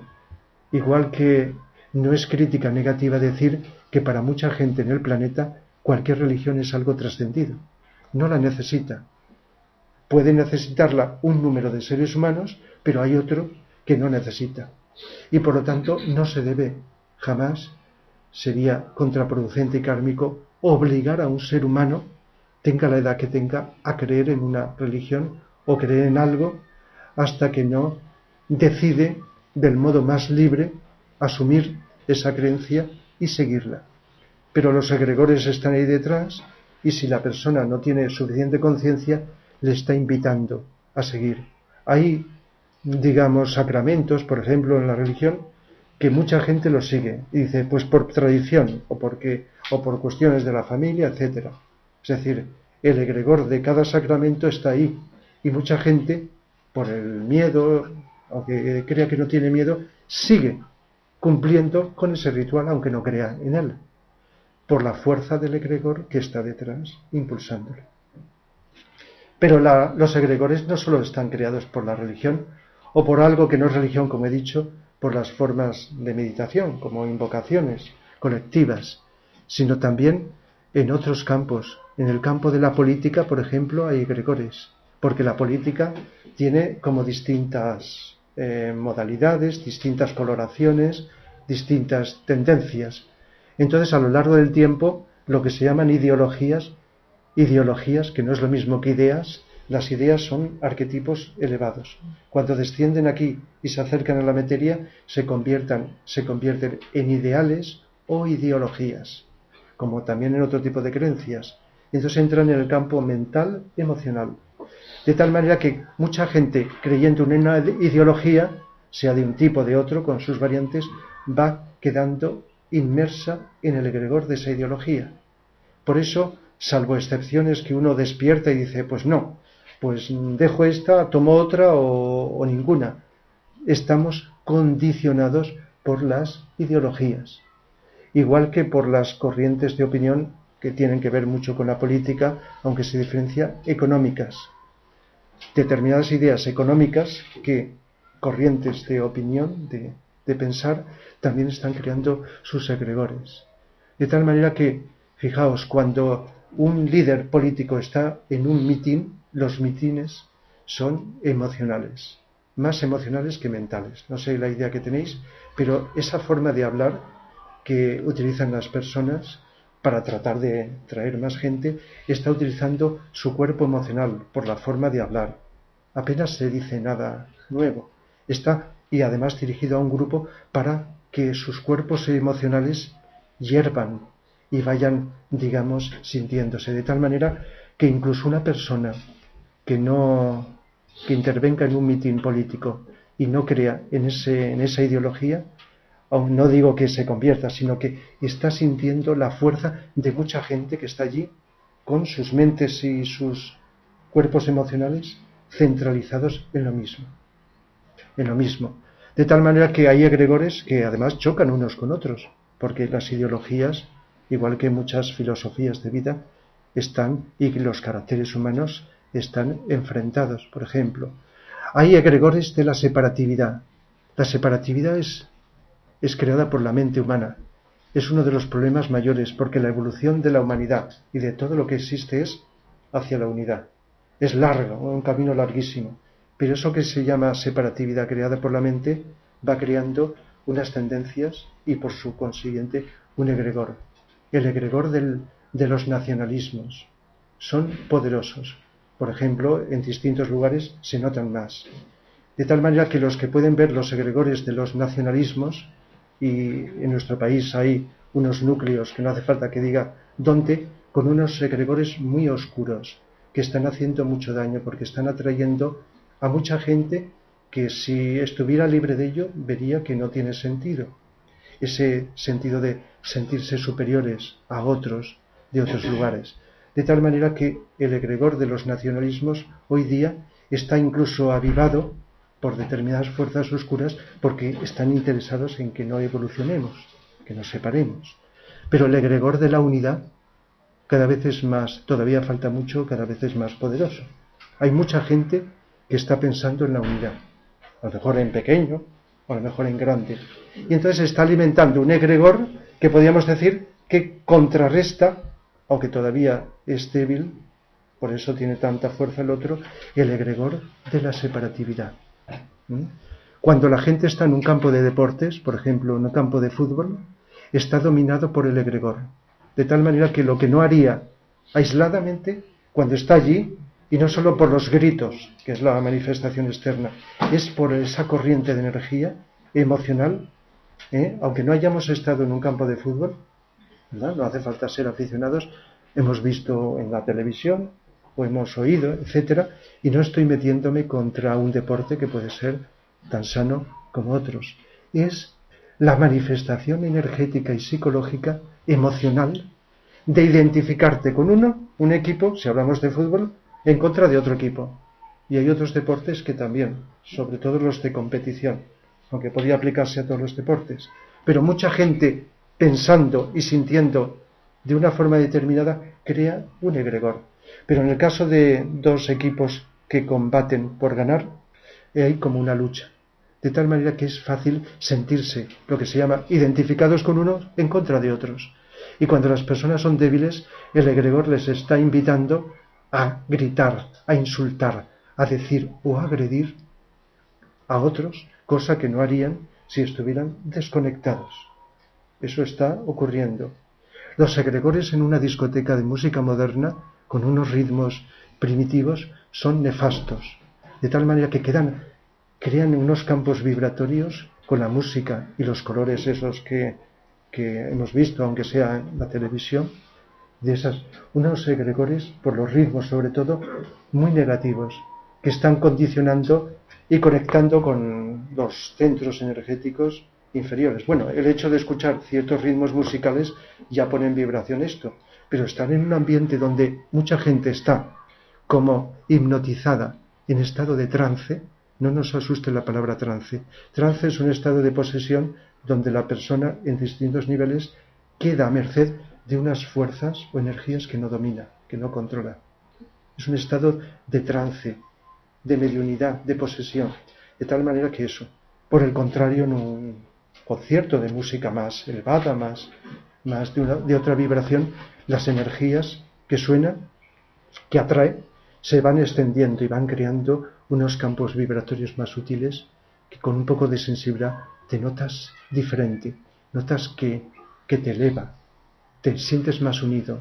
Igual que no es crítica negativa decir que para mucha gente en el planeta cualquier religión es algo trascendido. No la necesita. Puede necesitarla un número de seres humanos, pero hay otro que no necesita. Y por lo tanto no se debe jamás, sería contraproducente y kármico, obligar a un ser humano, tenga la edad que tenga, a creer en una religión o creer en algo hasta que no decide del modo más libre asumir esa creencia y seguirla. Pero los egregores están ahí detrás y si la persona no tiene suficiente conciencia, le está invitando a seguir. Hay, digamos, sacramentos, por ejemplo, en la religión, que mucha gente los sigue y dice, pues por tradición o por cuestiones de la familia, etcétera. Es decir, el egregor de cada sacramento está ahí y mucha gente, por el miedo, aunque crea que no tiene miedo, sigue cumpliendo con ese ritual aunque no crea en él, por la fuerza del egregor que está detrás impulsándolo. Pero los egregores no solo están creados por la religión o por algo que no es religión, como he dicho, por las formas de meditación, como invocaciones colectivas, sino también en otros campos. En el campo de la política, por ejemplo, hay egregores, porque la política tiene como distintas modalidades, distintas coloraciones, distintas tendencias. Entonces, a lo largo del tiempo, lo que se llaman ideologías, que no es lo mismo que ideas, las ideas son arquetipos elevados. Cuando descienden aquí y se acercan a la materia, se convierten en ideales o ideologías, como también en otro tipo de creencias. Entonces entran en el campo mental, emocional. De tal manera que mucha gente creyendo en una ideología, sea de un tipo o de otro, con sus variantes, va quedando inmersa en el egregor de esa ideología. Por eso, salvo excepciones que uno despierta y dice, pues no, pues dejo esta, tomo otra o ninguna. Estamos condicionados por las ideologías, igual que por las corrientes de opinión que tienen que ver mucho con la política, aunque se diferencia económicas. Determinadas ideas económicas que corrientes de opinión, de pensar, también están creando sus egregores. De tal manera que, fijaos, cuando un líder político está en un mitin, los mitines son emocionales, más emocionales que mentales. No sé la idea que tenéis, pero esa forma de hablar que utilizan las personas para tratar de traer más gente, está utilizando su cuerpo emocional por la forma de hablar. Apenas se dice nada nuevo. Está, y además dirigido a un grupo para que sus cuerpos emocionales hiervan y vayan, digamos, sintiéndose. De tal manera que incluso una persona que intervenga en un mitin político y no crea en esa ideología, aún no digo que se convierta, sino que está sintiendo la fuerza de mucha gente que está allí con sus mentes y sus cuerpos emocionales centralizados en lo mismo. En lo mismo. De tal manera que hay egregores que además chocan unos con otros, porque las ideologías, igual que muchas filosofías de vida, están, y los caracteres humanos están enfrentados. Por ejemplo, hay egregores de la separatividad. La separatividad es creada por la mente humana. Es uno de los problemas mayores, porque la evolución de la humanidad y de todo lo que existe es hacia la unidad. Es largo, un camino larguísimo, pero eso que se llama separatividad creada por la mente va creando unas tendencias y por su consiguiente un egregor. El egregor de los nacionalismos son poderosos. Por ejemplo, en distintos lugares se notan más. De tal manera que los que pueden ver los egregores de los nacionalismos, y en nuestro país hay unos núcleos que no hace falta que diga dónde, con unos egregores muy oscuros que están haciendo mucho daño porque están atrayendo a mucha gente que si estuviera libre de ello vería que no tiene sentido. Ese sentido de sentirse superiores a otros de otros lugares. De tal manera que el egregor de los nacionalismos hoy día está incluso avivado por determinadas fuerzas oscuras porque están interesados en que no evolucionemos, que nos separemos. Pero el egregor de la unidad cada vez es más, todavía falta mucho, cada vez es más poderoso. Hay mucha gente que está pensando en la unidad, a lo mejor en pequeño, o a lo mejor en grande. Y entonces está alimentando un egregor que podríamos decir que contrarresta, aunque todavía es débil, por eso tiene tanta fuerza el otro, el egregor de la separatividad. Cuando la gente está en un campo de deportes, por ejemplo, en un campo de fútbol, está dominado por el egregor. De tal manera que lo que no haría aisladamente, cuando está allí, y no solo por los gritos, que es la manifestación externa, es por esa corriente de energía emocional, aunque no hayamos estado en un campo de fútbol, ¿verdad? No hace falta ser aficionados, hemos visto en la televisión, o hemos oído, etcétera, y no estoy metiéndome contra un deporte que puede ser tan sano como otros. Es la manifestación energética y psicológica, emocional, de identificarte con un equipo, si hablamos de fútbol, en contra de otro equipo. Y hay otros deportes que también, sobre todo los de competición, aunque podría aplicarse a todos los deportes. Pero mucha gente pensando y sintiendo de una forma determinada crea un egregor. Pero en el caso de dos equipos que combaten por ganar, hay como una lucha. De tal manera que es fácil sentirse, lo que se llama, identificados con unos en contra de otros. Y cuando las personas son débiles, el egregor les está invitando a gritar, a insultar, a decir o a agredir a otros, cosa que no harían si estuvieran desconectados. Eso está ocurriendo. Los egregores en una discoteca de música moderna, con unos ritmos primitivos, son nefastos, de tal manera que crean unos campos vibratorios con la música y los colores esos que hemos visto, aunque sea en la televisión, de unos egregores, por los ritmos sobre todo, muy negativos, que están condicionando y conectando con los centros energéticos inferiores. Bueno, el hecho de escuchar ciertos ritmos musicales ya pone en vibración esto, pero estar en un ambiente donde mucha gente está como hipnotizada en estado de trance, no nos asuste la palabra trance. Trance es un estado de posesión donde la persona en distintos niveles queda a merced de unas fuerzas o energías que no domina, que no controla. Es un estado de trance, de mediunidad, de posesión, de tal manera que eso. Por el contrario, en un concierto de música más elevada, más de otra vibración, las energías que suenan, que atrae, se van extendiendo y van creando unos campos vibratorios más sutiles que con un poco de sensibilidad te notas diferente, notas que te eleva, te sientes más unido.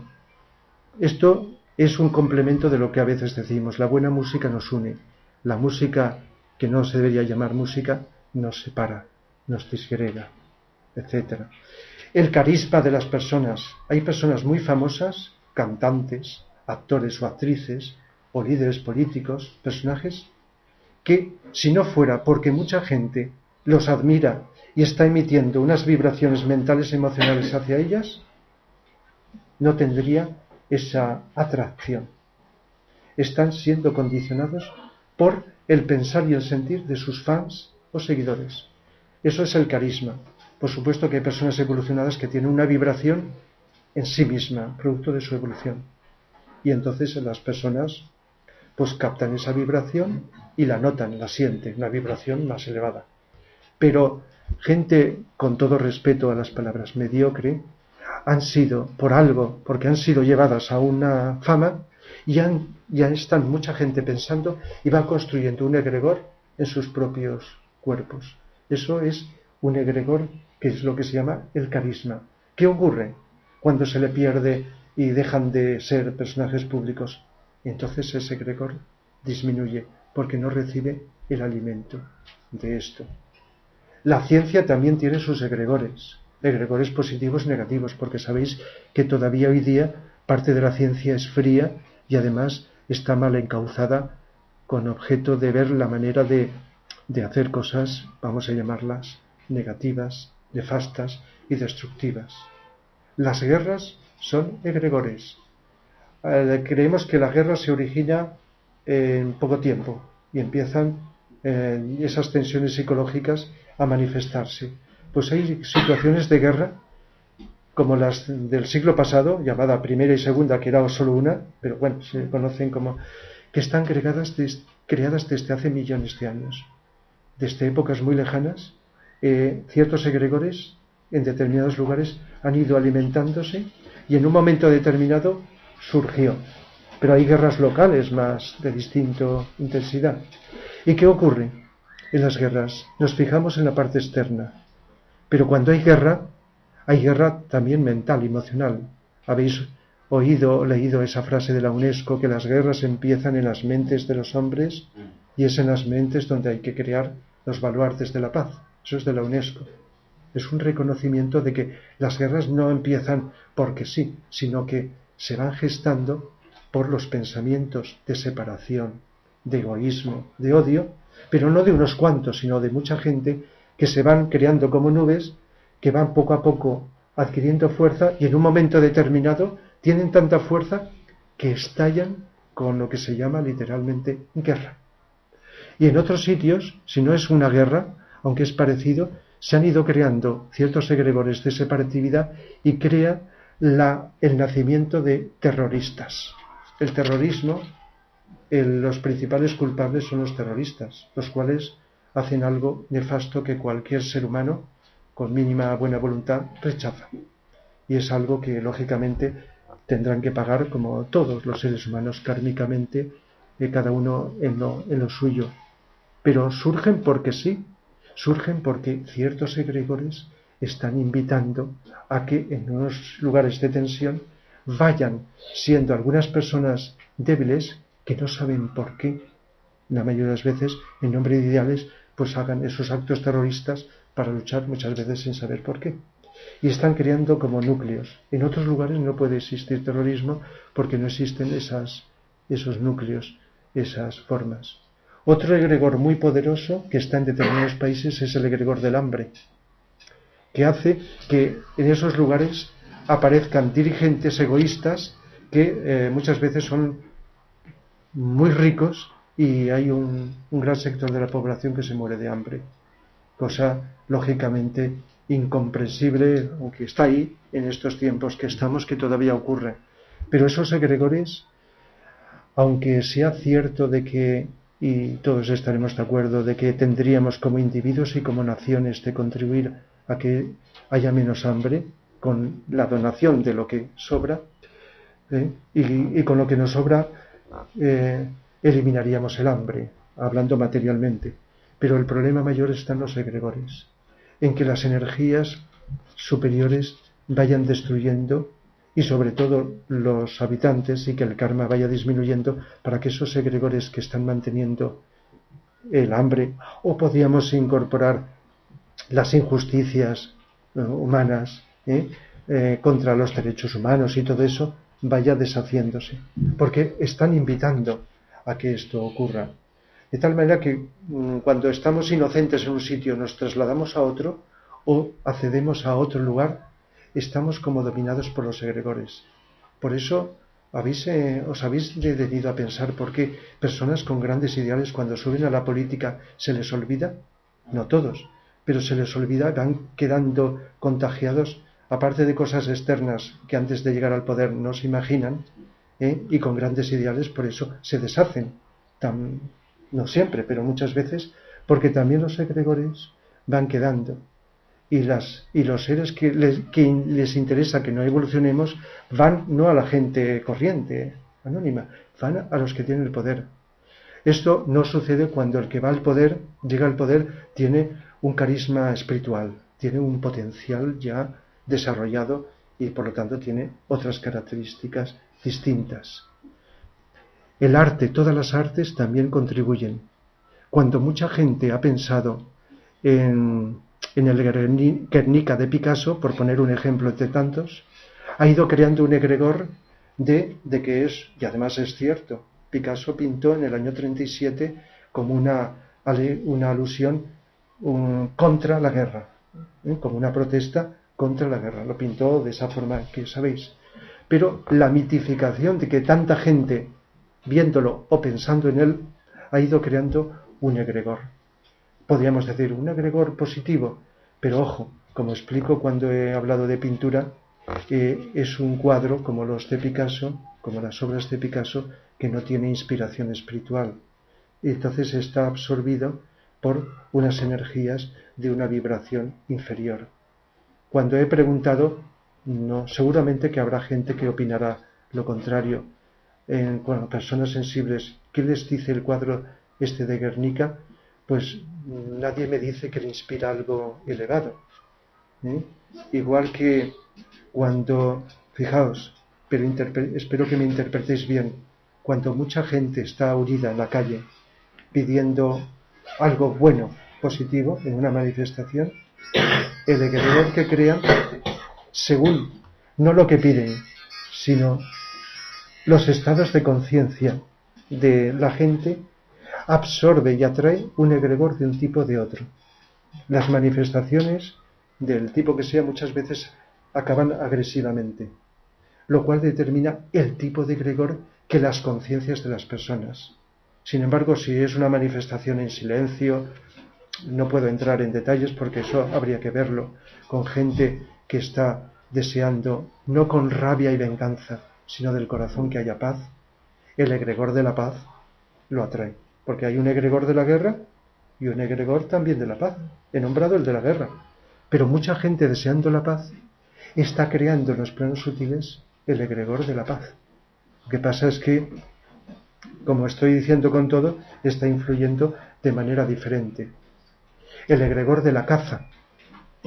Esto es un complemento de lo que a veces decimos, la buena música nos une, la música que no se debería llamar música nos separa, nos disgrega, etc. El carisma de las personas. Hay personas muy famosas, cantantes, actores o actrices, o líderes políticos, personajes, que si no fuera porque mucha gente los admira y está emitiendo unas vibraciones mentales y emocionales hacia ellas, no tendría esa atracción. Están siendo condicionados por el pensar y el sentir de sus fans o seguidores. Eso es el carisma. Por supuesto que hay personas evolucionadas que tienen una vibración en sí misma, producto de su evolución. Y entonces las personas pues captan esa vibración y la notan, la sienten, una vibración más elevada. Pero gente, con todo respeto a las palabras mediocre, han sido por algo, porque han sido llevadas a una fama y ya están mucha gente pensando y va construyendo un egregor en sus propios cuerpos. Eso es un egregor que es lo que se llama el carisma. ¿Qué ocurre cuando se le pierde y dejan de ser personajes públicos? Entonces ese egregor disminuye porque no recibe el alimento de esto. La ciencia también tiene sus egregores positivos y negativos, porque sabéis que todavía hoy día parte de la ciencia es fría y además está mal encauzada con objeto de ver la manera de hacer cosas, vamos a llamarlas negativas, nefastas y destructivas. Las guerras son egregores. Creemos que la guerra se origina en poco tiempo y empiezan esas tensiones psicológicas a manifestarse. Pues hay situaciones de guerra como las del siglo pasado, llamada Primera y Segunda, que era solo una, pero bueno, se conocen como que están creadas desde hace millones de años, desde épocas muy lejanas. Ciertos egregores en determinados lugares han ido alimentándose y en un momento determinado surgió. Pero hay guerras locales más de distinta intensidad. ¿Y qué ocurre en las guerras? Nos fijamos en la parte externa, pero cuando hay guerra también mental, emocional. Habéis oído o leído esa frase de la UNESCO, que las guerras empiezan en las mentes de los hombres y es en las mentes donde hay que crear los baluartes de la paz. Eso es de la UNESCO. Es un reconocimiento de que las guerras no empiezan porque sí, sino que se van gestando por los pensamientos de separación, de egoísmo, de odio, pero no de unos cuantos, sino de mucha gente que se van creando como nubes, que van poco a poco adquiriendo fuerza y en un momento determinado tienen tanta fuerza que estallan con lo que se llama literalmente guerra. Y en otros sitios, si no es una guerra, aunque es parecido, se han ido creando ciertos egregores de separatividad y crea el nacimiento de terroristas. El terrorismo, los principales culpables son los terroristas, los cuales hacen algo nefasto que cualquier ser humano con mínima buena voluntad rechaza. Y es algo que lógicamente tendrán que pagar, como todos los seres humanos, kármicamente, cada uno en lo suyo. Pero surgen porque sí, surgen porque ciertos egregores están invitando a que en unos lugares de tensión vayan siendo algunas personas débiles que no saben por qué, la mayoría de las veces, en nombre de ideales, pues hagan esos actos terroristas para luchar muchas veces sin saber por qué. Y están creando como núcleos. En otros lugares no puede existir terrorismo porque no existen esos núcleos, esas formas. Otro egregor muy poderoso que está en determinados países es el egregor del hambre, que hace que en esos lugares aparezcan dirigentes egoístas que muchas veces son muy ricos y hay un gran sector de la población que se muere de hambre, cosa lógicamente incomprensible, aunque está ahí en estos tiempos que estamos, que todavía ocurre. Pero esos egregores, aunque sea cierto de que, y todos estaremos de acuerdo, de que tendríamos como individuos y como naciones de contribuir a que haya menos hambre con la donación de lo que sobra, y con lo que nos sobra eliminaríamos el hambre, hablando materialmente. Pero el problema mayor está en los egregores, en que las energías superiores vayan destruyendo y sobre todo los habitantes, y que el karma vaya disminuyendo para que esos egregores que están manteniendo el hambre, o podríamos incorporar las injusticias humanas contra los derechos humanos y todo eso, vaya deshaciéndose, porque están invitando a que esto ocurra. De tal manera que cuando estamos inocentes en un sitio nos trasladamos a otro o accedemos a otro lugar, estamos como dominados por los egregores. Por eso os habéis detenido a pensar por qué personas con grandes ideales cuando suben a la política se les olvida, no todos, pero se les olvida, van quedando contagiados, aparte de cosas externas que antes de llegar al poder no se imaginan, y con grandes ideales, por eso se deshacen. No siempre, pero muchas veces, porque también los egregores van quedando. Y los seres que les interesa que no evolucionemos van no a la gente corriente, anónima, van a los que tienen el poder. Esto no sucede cuando el que va al poder, llega al poder, tiene un carisma espiritual, tiene un potencial ya desarrollado y por lo tanto tiene otras características distintas. El arte, todas las artes también contribuyen. Cuando mucha gente ha pensado en el Guernica de Picasso, por poner un ejemplo entre tantos, ha ido creando un egregor de que es, y además es cierto, Picasso pintó en el año 37 como una alusión contra la guerra, como una protesta contra la guerra. Lo pintó de esa forma que sabéis. Pero la mitificación de que tanta gente, viéndolo o pensando en él, ha ido creando un egregor. Podríamos decir un egregor positivo, pero ojo, como explico cuando he hablado de pintura, es un cuadro como los de Picasso, como las obras de Picasso, que no tiene inspiración espiritual. Y entonces está absorbido por unas energías de una vibración inferior. Cuando he preguntado, no, seguramente que habrá gente que opinará lo contrario. Bueno, personas sensibles, ¿qué les dice el cuadro este de Guernica? Pues nadie me dice que le inspira algo elevado. Igual que cuando, fijaos, pero espero que me interpretéis bien, cuando mucha gente está huida en la calle pidiendo algo bueno, positivo, en una manifestación, el egregor que crean, según no lo que piden, sino los estados de conciencia de la gente, absorbe y atrae un egregor de un tipo o de otro. Las manifestaciones del tipo que sea muchas veces acaban agresivamente, lo cual determina el tipo de egregor que las conciencias de las personas. Sin embargo, si es una manifestación en silencio, no puedo entrar en detalles porque eso habría que verlo con gente que está deseando, no con rabia y venganza, sino del corazón que haya paz, el egregor de la paz lo atrae. Porque hay un egregor de la guerra y un egregor también de la paz. He nombrado el de la guerra. Pero mucha gente deseando la paz está creando en los planos sutiles el egregor de la paz. Lo que pasa es que, como estoy diciendo con todo, está influyendo de manera diferente. El egregor de la caza,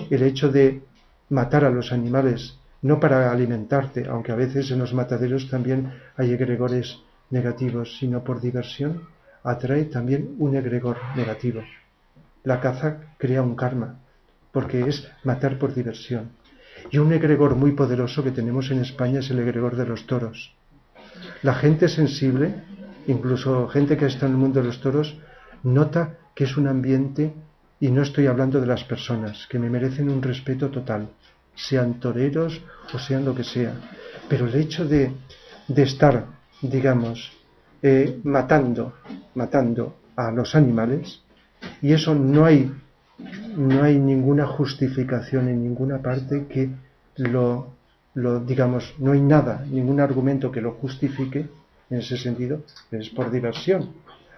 el hecho de matar a los animales, no para alimentarte, aunque a veces en los mataderos también hay egregores negativos, sino por diversión, atrae también un egregor negativo. La caza crea un karma, porque es matar por diversión. Y un egregor muy poderoso que tenemos en España es el egregor de los toros. La gente sensible, incluso gente que está en el mundo de los toros, nota que es un ambiente, y no estoy hablando de las personas, que me merecen un respeto total, sean toreros o sean lo que sea. Pero el hecho de estar, digamos, matando a los animales, y eso no hay ninguna justificación en ninguna parte que digamos, no hay nada, ningún argumento que lo justifique en ese sentido, es por diversión,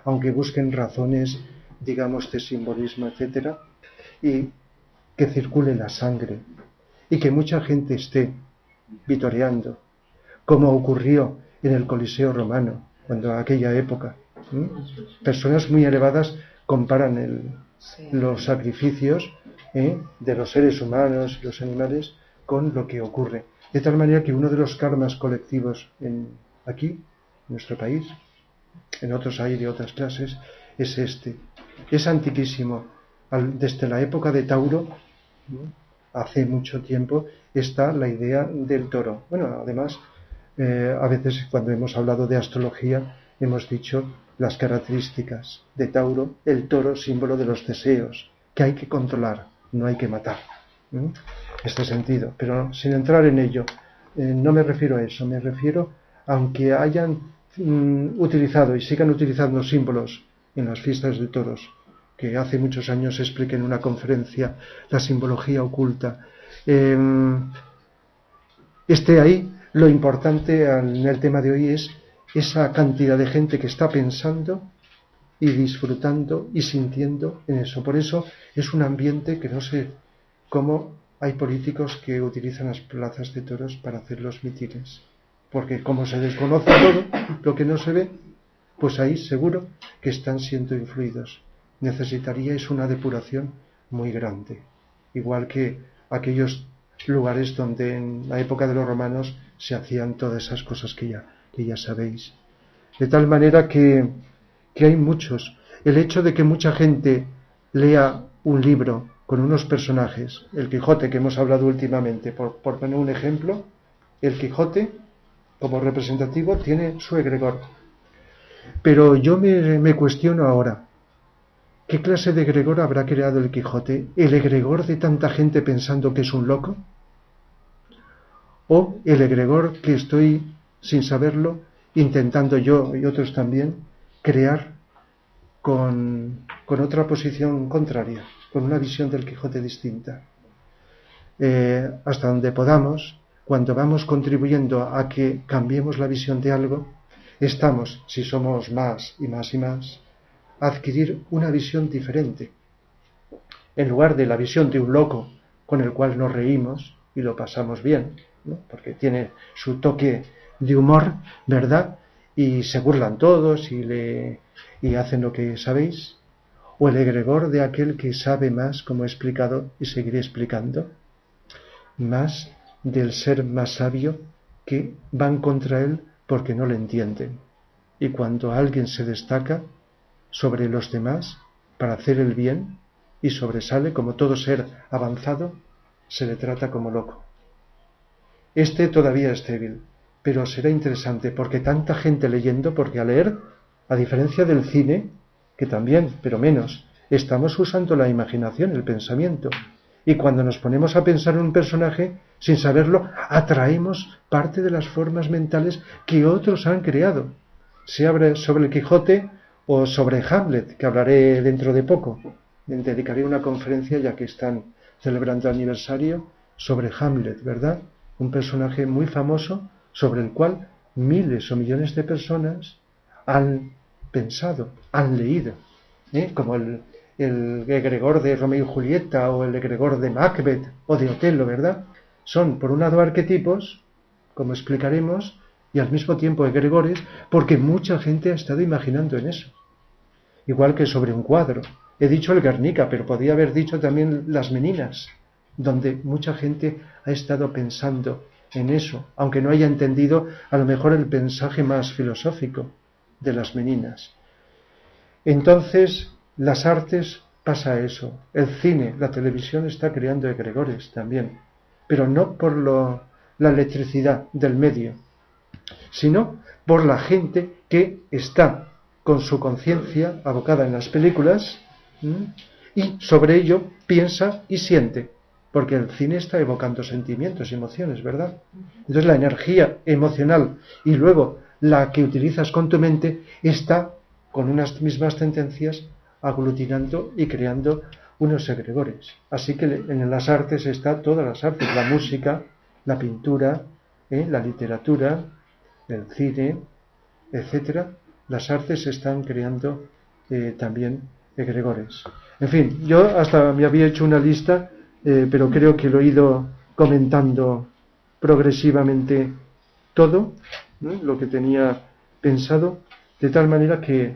aunque busquen razones, digamos, de simbolismo, etcétera, y que circule la sangre y que mucha gente esté vitoreando, como ocurrió en el Coliseo romano, cuando aquella época. Personas muy elevadas comparan los sacrificios de los seres humanos y los animales con lo que ocurre. De tal manera que uno de los karmas colectivos aquí, en nuestro país, en otros hay de otras clases, es este. Es antiquísimo. Desde la época de Tauro, hace mucho tiempo, está la idea del toro. Bueno, además, a veces cuando hemos hablado de astrología, hemos dicho las características de Tauro, el toro, símbolo de los deseos, que hay que controlar, no hay que matar. Este sentido, pero sin entrar en ello, no me refiero a eso, me refiero, aunque hayan utilizado y sigan utilizando símbolos en las fiestas de toros, que hace muchos años expliqué en una conferencia la simbología oculta, ahí, lo importante en el tema de hoy es esa cantidad de gente que está pensando y disfrutando y sintiendo en eso. Por eso es un ambiente que no sé cómo hay políticos que utilizan las plazas de toros para hacer los mítines. Porque como se desconoce todo lo que no se ve, pues ahí seguro que están siendo influidos. Necesitaríais una depuración muy grande. Igual que aquellos lugares donde en la época de los romanos se hacían todas esas cosas que ya sabéis. De tal manera que hay muchos. El hecho de que mucha gente lea un libro con unos personajes, el Quijote que hemos hablado últimamente, por poner un ejemplo, el Quijote como representativo tiene su egregor. Pero yo me cuestiono ahora, ¿qué clase de egregor habrá creado el Quijote? ¿El egregor de tanta gente pensando que es un loco? ¿O el egregor que estoy, sin saberlo, intentando yo y otros también, crear con otra posición contraria, con una visión del Quijote distinta? Hasta donde podamos, cuando vamos contribuyendo a que cambiemos la visión de algo, estamos, si somos más y más y más, a adquirir una visión diferente. En lugar de la visión de un loco con el cual nos reímos y lo pasamos bien, ¿no? Porque tiene su toque de humor, ¿verdad? Y se burlan todos y hacen lo que sabéis. O el egregor de aquel que sabe más, como he explicado y seguiré explicando, más del ser más sabio, que van contra él porque no le entienden. Y cuando alguien se destaca sobre los demás para hacer el bien y sobresale como todo ser avanzado, se le trata como loco. Este todavía es débil, pero será interesante porque tanta gente leyendo, porque al leer, a diferencia del cine, que también, pero menos, estamos usando la imaginación, el pensamiento. Y cuando nos ponemos a pensar en un personaje, sin saberlo, atraemos parte de las formas mentales que otros han creado. Sea sobre el Quijote o sobre Hamlet, que hablaré dentro de poco. Dedicaré una conferencia, ya que están celebrando el aniversario, sobre Hamlet, ¿verdad? Un personaje muy famoso sobre el cual miles o millones de personas han pensado, han leído, como el egregor de Romeo y Julieta o el egregor de Macbeth o de Otelo, ¿verdad? Son, por un lado, arquetipos, como explicaremos, y al mismo tiempo egregores, porque mucha gente ha estado imaginando en eso. Igual que sobre un cuadro. He dicho el Guernica, pero podía haber dicho también las Meninas, donde mucha gente ha estado pensando en eso, aunque no haya entendido a lo mejor el mensaje más filosófico de las Meninas. Entonces, las artes pasa eso. El cine, la televisión está creando egregores también, pero no por la electricidad del medio, sino por la gente que está con su conciencia abocada en las películas y sobre ello piensa y siente, porque el cine está evocando sentimientos y emociones, ¿verdad? Entonces la energía emocional y luego la que utilizas con tu mente está con unas mismas tendencias aglutinando y creando unos egregores. Así que en las artes está todas las artes, la música, la pintura, la literatura, el cine, etcétera. Las artes están creando también egregores. En fin, yo hasta me había hecho una lista, pero creo que lo he ido comentando progresivamente todo, lo que tenía pensado, De tal manera que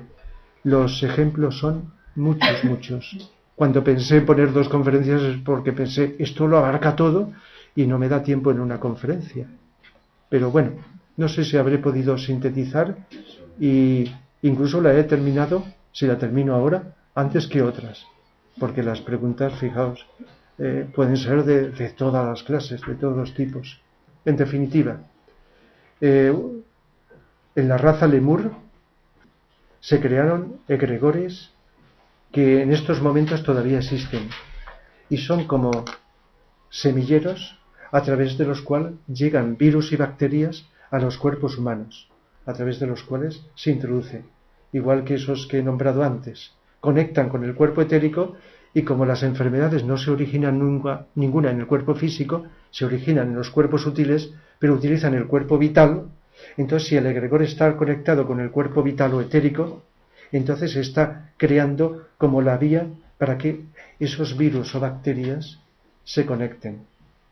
los ejemplos son muchos, muchos. Cuando pensé en poner 2 conferencias es porque pensé, esto lo abarca todo y no me da tiempo en una conferencia. Pero bueno, no sé si habré podido sintetizar y incluso la he terminado, si la termino ahora, antes que otras. Porque las preguntas, fijaos, pueden ser de todas las clases, de todos los tipos. En definitiva, en la raza Lemur se crearon egregores que en estos momentos todavía existen y son como semilleros a través de los cuales llegan virus y bacterias a los cuerpos humanos, a través de los cuales se introduce, igual que esos que he nombrado antes, conectan con el cuerpo etérico y como las enfermedades no se originan ninguna en el cuerpo físico, se originan en los cuerpos sutiles, pero utilizan el cuerpo vital. Entonces, si el egregor está conectado con el cuerpo vital o etérico, entonces se está creando como la vía para que esos virus o bacterias se conecten.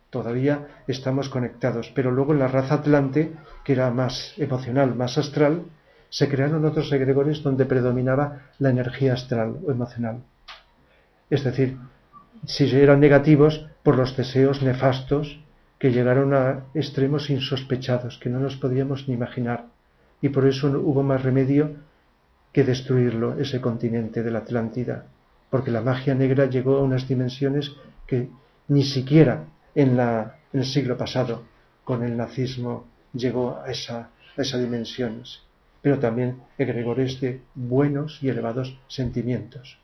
Todavía estamos conectados, pero luego en la raza Atlante, que era más emocional, más astral, se crearon otros egregores donde predominaba la energía astral o emocional. Es decir, si eran negativos por los deseos nefastos que llegaron a extremos insospechados, que no nos podíamos ni imaginar. Y por eso hubo más remedio que destruirlo, ese continente de la Atlántida, porque la magia negra llegó a unas dimensiones que ni siquiera en el siglo pasado, con el nazismo, llegó a esas dimensiones, pero también egregores de buenos y elevados sentimientos.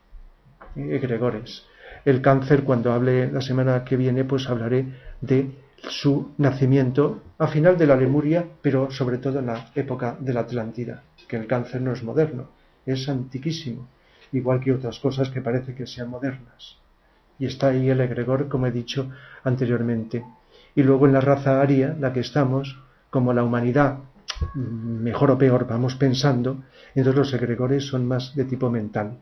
Egregores. El cáncer, cuando hable la semana que viene, pues hablaré de su nacimiento a final de la Lemuria, pero sobre todo en la época de la Atlántida, que el cáncer no es moderno, es antiquísimo, igual que otras cosas que parece que sean modernas. Y está ahí el egregor, como he dicho anteriormente. Y luego en la raza aria, la que estamos, como la humanidad, mejor o peor, vamos pensando, entonces los egregores son más de tipo mental.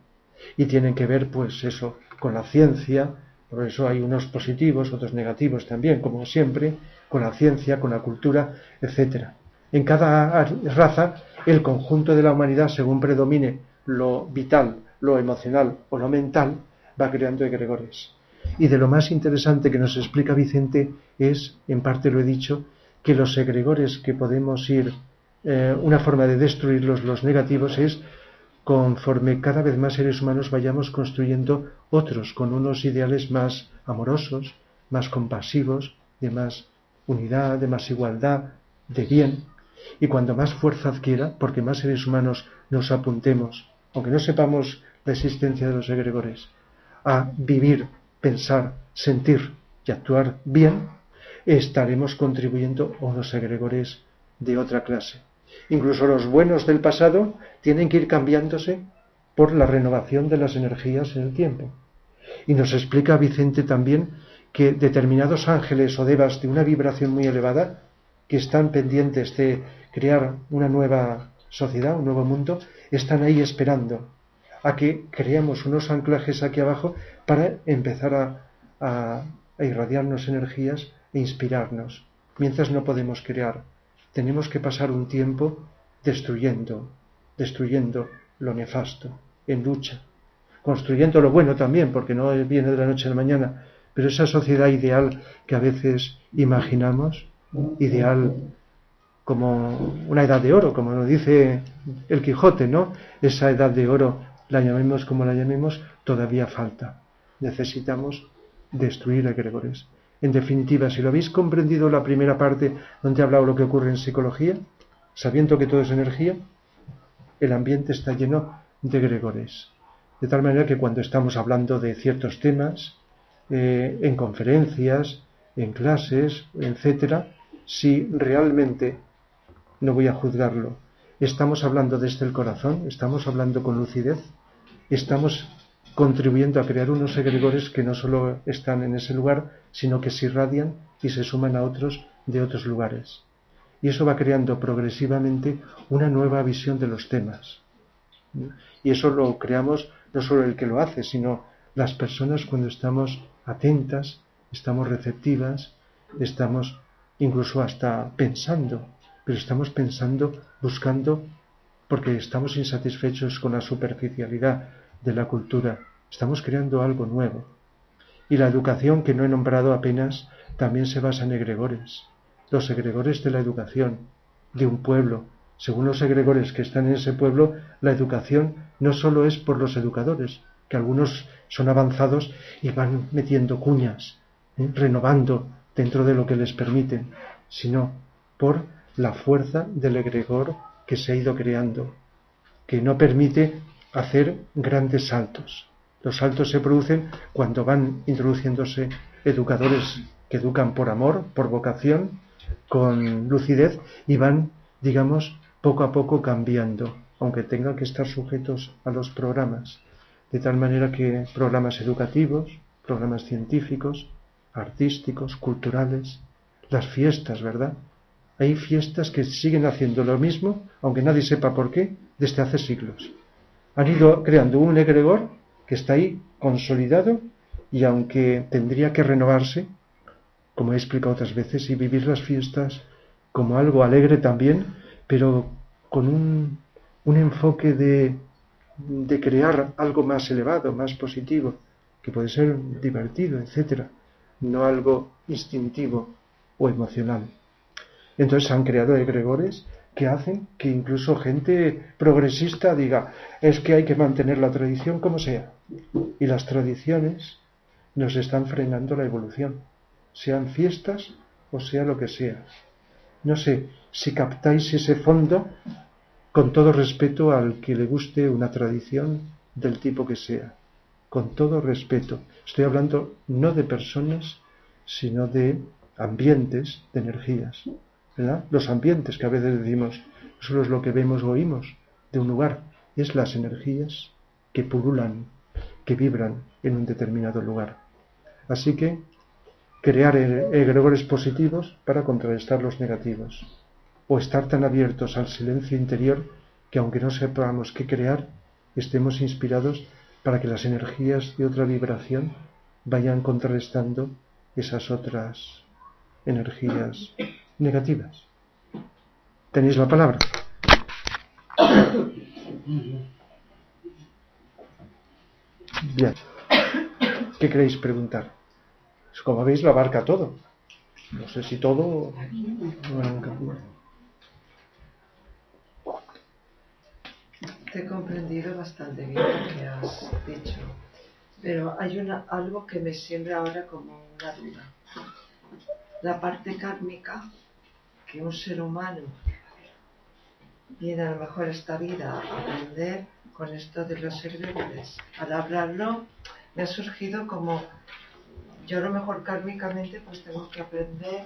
Y tienen que ver, pues eso, con la ciencia, por eso hay unos positivos, otros negativos también, como siempre, con la ciencia, con la cultura, etc. En cada raza, el conjunto de la humanidad, según predomine lo vital, lo emocional o lo mental, va creando egregores. Y de lo más interesante que nos explica Vicente es, en parte lo he dicho, que los egregores que podemos ir, una forma de destruirlos, los negativos, es conforme cada vez más seres humanos vayamos construyendo otros con unos ideales más amorosos, más compasivos, de más unidad, de más igualdad, de bien. Y cuando más fuerza adquiera, porque más seres humanos nos apuntemos, aunque no sepamos la existencia de los egregores, a vivir, pensar, sentir y actuar bien, estaremos contribuyendo a unos egregores de otra clase. Incluso los buenos del pasado tienen que ir cambiándose por la renovación de las energías en el tiempo. Y nos explica Vicente también que determinados ángeles o devas de una vibración muy elevada, que están pendientes de crear una nueva sociedad, un nuevo mundo, están ahí esperando a que creemos unos anclajes aquí abajo para empezar a irradiarnos energías e inspirarnos. Mientras no podemos crear, tenemos que pasar un tiempo destruyendo lo nefasto, en lucha, construyendo lo bueno también, porque no viene de la noche a la mañana, pero esa sociedad ideal que a veces imaginamos, ideal como una edad de oro, como nos dice el Quijote, ¿no? Esa edad de oro, la llamemos como la llamemos, todavía falta. Necesitamos destruir egregores. En definitiva, si lo habéis comprendido la primera parte donde he hablado de lo que ocurre en psicología, sabiendo que todo es energía, el ambiente está lleno de egregores. De tal manera que cuando estamos hablando de ciertos temas, en conferencias, en clases, etcétera, si realmente, no voy a juzgarlo, estamos hablando desde el corazón, estamos hablando con lucidez, estamos contribuyendo a crear unos egregores que no solo están en ese lugar, sino que se irradian y se suman a otros de otros lugares. Y eso va creando progresivamente una nueva visión de los temas. Y eso lo creamos no solo el que lo hace, sino las personas cuando estamos atentas, estamos receptivas, estamos incluso hasta pensando, pero estamos pensando, buscando porque estamos insatisfechos con la superficialidad de la cultura. Estamos creando algo nuevo. Y la educación, que no he nombrado apenas, también se basa en egregores. Los egregores de la educación de un pueblo. Según los egregores que están en ese pueblo, la educación no solo es por los educadores, que algunos son avanzados y van metiendo cuñas, renovando dentro de lo que les permiten, sino por la fuerza del egregor que se ha ido creando, que no permite hacer grandes saltos. Los saltos se producen cuando van introduciéndose educadores que educan por amor, por vocación, con lucidez, y van, digamos, poco a poco cambiando, aunque tengan que estar sujetos a los programas, de tal manera que programas educativos, programas científicos, artísticos, culturales, las fiestas, ¿verdad? Hay fiestas que siguen haciendo lo mismo, aunque nadie sepa por qué, desde hace siglos. Han ido creando un egregor que está ahí consolidado, y aunque tendría que renovarse, como he explicado otras veces, y vivir las fiestas como algo alegre también, pero con un enfoque de crear algo más elevado, más positivo, que puede ser divertido, etcétera, no algo instintivo o emocional. Entonces han creado egregores que hacen que incluso gente progresista diga, es que hay que mantener la tradición como sea. Y las tradiciones nos están frenando la evolución, sean fiestas o sea lo que sea. No sé si captáis ese fondo, con todo respeto al que le guste una tradición del tipo que sea. Con todo respeto. Estoy hablando no de personas, sino de ambientes, de energías, ¿verdad? Los ambientes que a veces decimos, no solo es lo que vemos o oímos de un lugar, es las energías que pululan, que vibran en un determinado lugar. Así que crear egregores positivos para contrarrestar los negativos, o estar tan abiertos al silencio interior que, aunque no sepamos qué crear, estemos inspirados para que las energías de otra vibración vayan contrarrestando esas otras energías negativas. ¿Tenéis la palabra? Bien. ¿Qué queréis preguntar? Como veis, lo abarca todo. No sé si todo... Te he comprendido bastante bien lo que has dicho, pero hay algo que me siembra ahora como una duda. La parte kármica que un ser humano viene a lo mejor esta vida a aprender con esto de los egregores. Al hablarlo me ha surgido como yo a lo mejor kármicamente pues tengo que aprender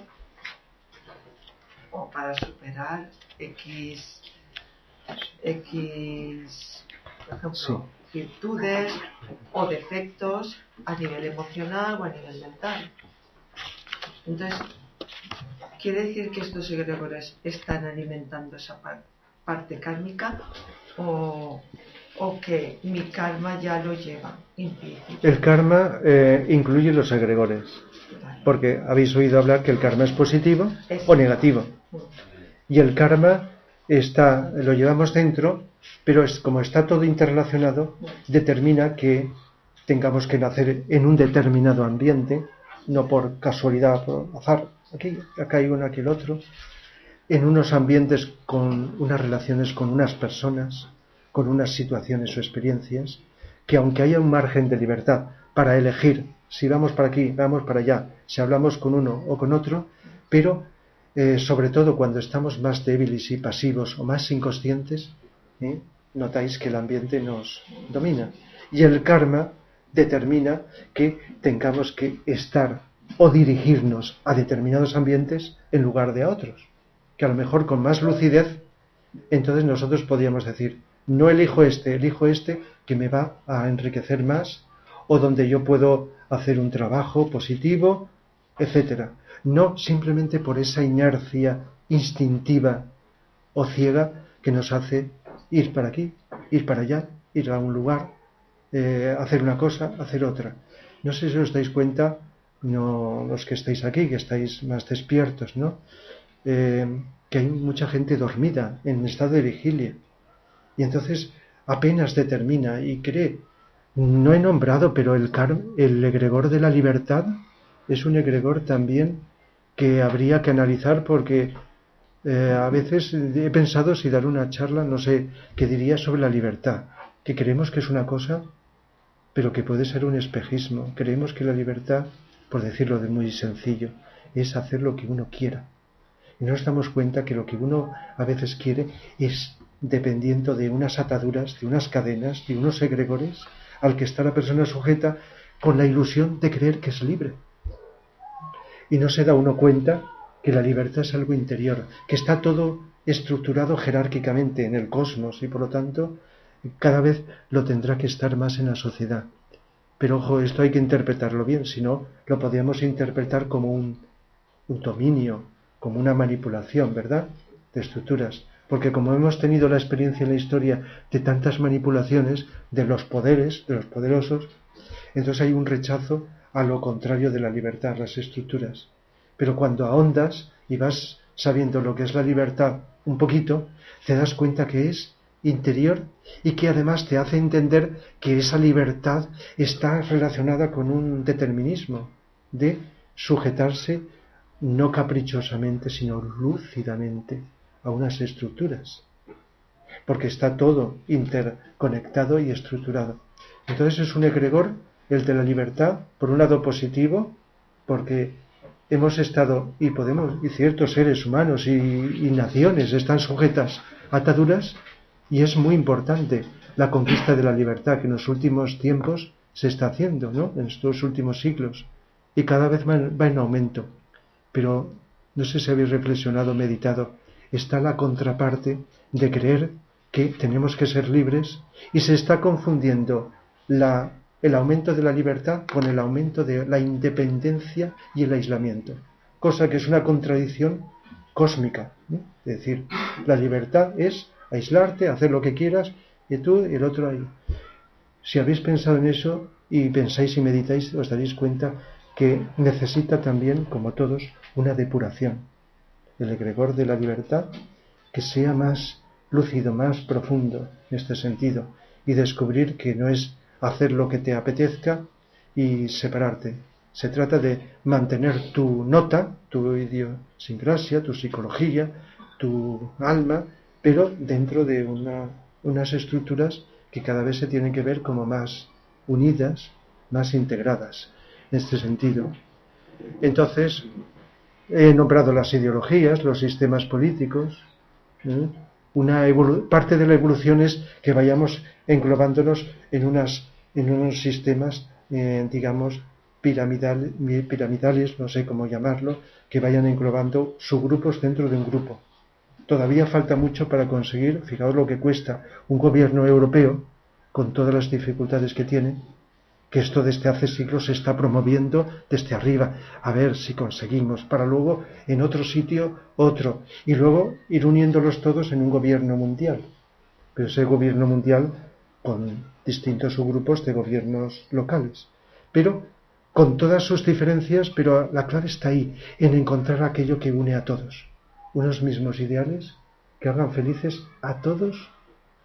o para superar X, por ejemplo, sí, virtudes o defectos a nivel emocional o a nivel mental. Entonces, ¿quiere decir que estos egregores están alimentando esa parte kármica o que mi karma ya lo lleva implícito? El karma incluye los egregores, porque habéis oído hablar que el karma es positivo o negativo. Y el karma lo llevamos dentro, pero como está todo interrelacionado, determina que tengamos que nacer en un determinado ambiente, no por casualidad, por azar, acá hay uno, aquí el otro, en unos ambientes con unas relaciones con unas personas, con unas situaciones o experiencias, que aunque haya un margen de libertad para elegir si vamos para aquí, vamos para allá, si hablamos con uno o con otro, pero sobre todo cuando estamos más débiles y pasivos o más inconscientes, notáis que el ambiente nos domina. Y el karma determina que tengamos que estar o dirigirnos a determinados ambientes en lugar de a otros. Que a lo mejor con más lucidez, entonces nosotros podríamos decir, no elijo este que me va a enriquecer más, o donde yo puedo hacer un trabajo positivo, etcétera. No simplemente por esa inercia instintiva o ciega que nos hace ir para aquí, ir para allá, ir a un lugar, hacer una cosa, hacer otra. No sé si os dais cuenta, no los que estáis aquí, que estáis más despiertos, ¿no? Que hay mucha gente dormida, en estado de vigilia. Y entonces apenas determina y cree. No he nombrado, pero el egregor de la libertad es un egregor también que habría que analizar, porque a veces he pensado si dar una charla, no sé, qué diría sobre la libertad, que creemos que es una cosa, pero que puede ser un espejismo. Creemos que la libertad, por decirlo de muy sencillo, es hacer lo que uno quiera. Y no nos damos cuenta que lo que uno a veces quiere es dependiendo de unas ataduras, de unas cadenas, de unos egregores al que está la persona sujeta con la ilusión de creer que es libre. Y no se da uno cuenta que la libertad es algo interior, que está todo estructurado jerárquicamente en el cosmos y por lo tanto cada vez lo tendrá que estar más en la sociedad. Pero ojo, esto hay que interpretarlo bien, si no lo podríamos interpretar como un dominio, como una manipulación, ¿verdad?, de estructuras. Porque como hemos tenido la experiencia en la historia de tantas manipulaciones de los poderes, de los poderosos, entonces hay un rechazo a lo contrario de la libertad, las estructuras. Pero cuando ahondas y vas sabiendo lo que es la libertad un poquito, te das cuenta que es interior y que además te hace entender que esa libertad está relacionada con un determinismo de sujetarse no caprichosamente, sino lúcidamente a unas estructuras, porque está todo interconectado y estructurado. Entonces es un egregor, el de la libertad, por un lado positivo, porque hemos estado, y ciertos seres humanos y naciones están sujetas a ataduras, y es muy importante la conquista de la libertad que en los últimos tiempos se está haciendo, ¿no?, en estos últimos siglos, y cada vez va en aumento. Pero no sé si habéis reflexionado, meditado, está la contraparte de creer que tenemos que ser libres y se está confundiendo el aumento de la libertad con el aumento de la independencia y el aislamiento, cosa que es una contradicción cósmica, ¿no? Es decir, la libertad es aislarte, hacer lo que quieras y tú y el otro ahí. Si habéis pensado en eso y pensáis y meditáis, os daréis cuenta que necesita también, como todos, una depuración. El egregor de la libertad que sea más lúcido, más profundo en este sentido, y descubrir que no es hacer lo que te apetezca y separarte. Se trata de mantener tu nota, tu idiosincrasia, tu psicología, tu alma, pero dentro de unas estructuras que cada vez se tienen que ver como más unidas, más integradas, en este sentido. Entonces, he nombrado las ideologías, los sistemas políticos. Parte de la evolución es que vayamos englobándonos en unos sistemas, digamos, piramidales, no sé cómo llamarlo, que vayan englobando subgrupos dentro de un grupo. Todavía falta mucho para conseguir, fijaos lo que cuesta un gobierno europeo, con todas las dificultades que tiene, que esto desde hace siglos se está promoviendo desde arriba, a ver si conseguimos, para luego en otro sitio otro, y luego ir uniéndolos todos en un gobierno mundial. Pero ese gobierno mundial con distintos subgrupos de gobiernos locales, pero con todas sus diferencias, pero la clave está ahí, en encontrar aquello que une a todos, unos mismos ideales que hagan felices a todos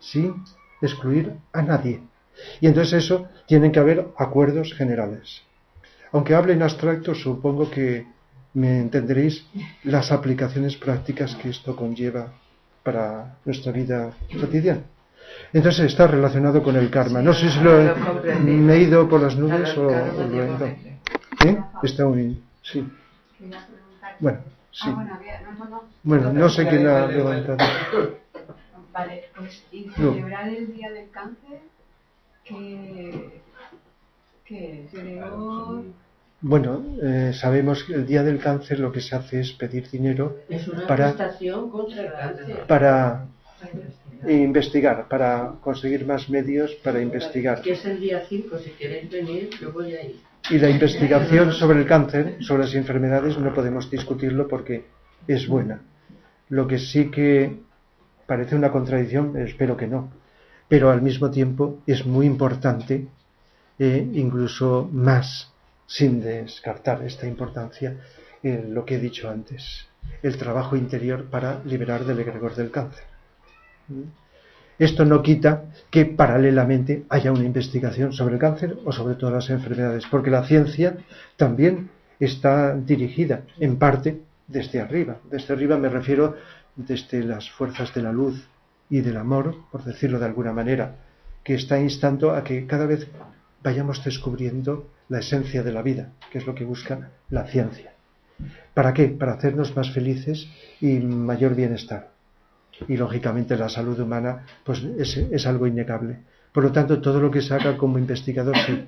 sin excluir a nadie. Y entonces eso, tienen que haber acuerdos generales. Aunque hable en abstracto, supongo que me entenderéis las aplicaciones prácticas que esto conlleva para nuestra vida cotidiana. Entonces está relacionado con el karma. No sé si me he ido por las nubes o lo he dado. Está muy bien. Sí. Bueno, sí. Bueno, no sé quién ha levantado. Vale, pues y celebrar el Día del Cáncer, ¿qué es? Bueno, sabemos que el Día del Cáncer lo que se hace es pedir dinero prestación contra el cáncer. Para investigar, para conseguir más medios para investigar. Que es el día 5, si queréis venir, yo voy a ir. Y la investigación sobre el cáncer, sobre las enfermedades, no podemos discutirlo porque es buena. Lo que sí que parece una contradicción, espero que no, pero al mismo tiempo es muy importante, incluso más, sin descartar esta importancia, lo que he dicho antes, el trabajo interior para liberar del egregor del cáncer. Esto no quita que paralelamente haya una investigación sobre el cáncer o sobre todas las enfermedades, porque la ciencia también está dirigida en parte desde arriba. Desde arriba me refiero desde las fuerzas de la luz y del amor, por decirlo de alguna manera, que está instando a que cada vez vayamos descubriendo la esencia de la vida, que es lo que busca la ciencia. ¿Para qué? Para hacernos más felices y mayor bienestar. Y lógicamente la salud humana pues es algo innegable. Por lo tanto, todo lo que se haga como investigador sí.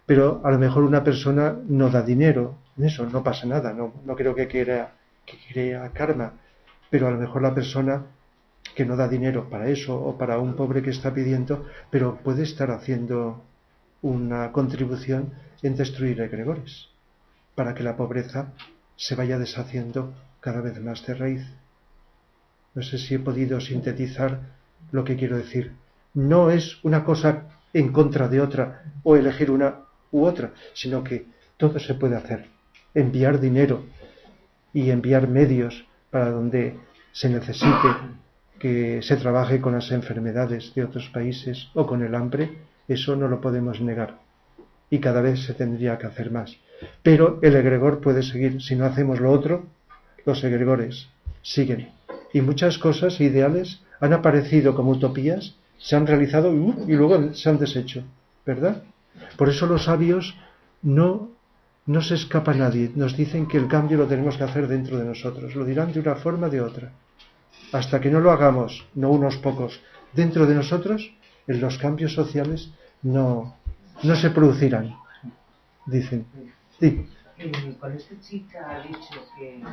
Pero a lo mejor una persona no da dinero, eso no pasa nada, no creo que crea karma, pero a lo mejor la persona que no da dinero para eso o para un pobre que está pidiendo, pero puede estar haciendo una contribución en destruir egregores para que la pobreza se vaya deshaciendo cada vez más de raíz. No sé si he podido sintetizar lo que quiero decir. No es una cosa en contra de otra o elegir una u otra, sino que todo se puede hacer. Enviar dinero y enviar medios para donde se necesite que se trabaje con las enfermedades de otros países o con el hambre, eso no lo podemos negar. Y cada vez se tendría que hacer más. Pero el egregor puede seguir. Si no hacemos lo otro, los egregores siguen. Y muchas cosas ideales han aparecido como utopías, se han realizado y luego se han deshecho, ¿verdad? Por eso los sabios no se escapa nadie. Nos dicen que el cambio lo tenemos que hacer dentro de nosotros. Lo dirán de una forma o de otra. Hasta que no lo hagamos, no unos pocos, dentro de nosotros, en los cambios sociales no se producirán, dicen. Sí. Cuando esta chica ha dicho que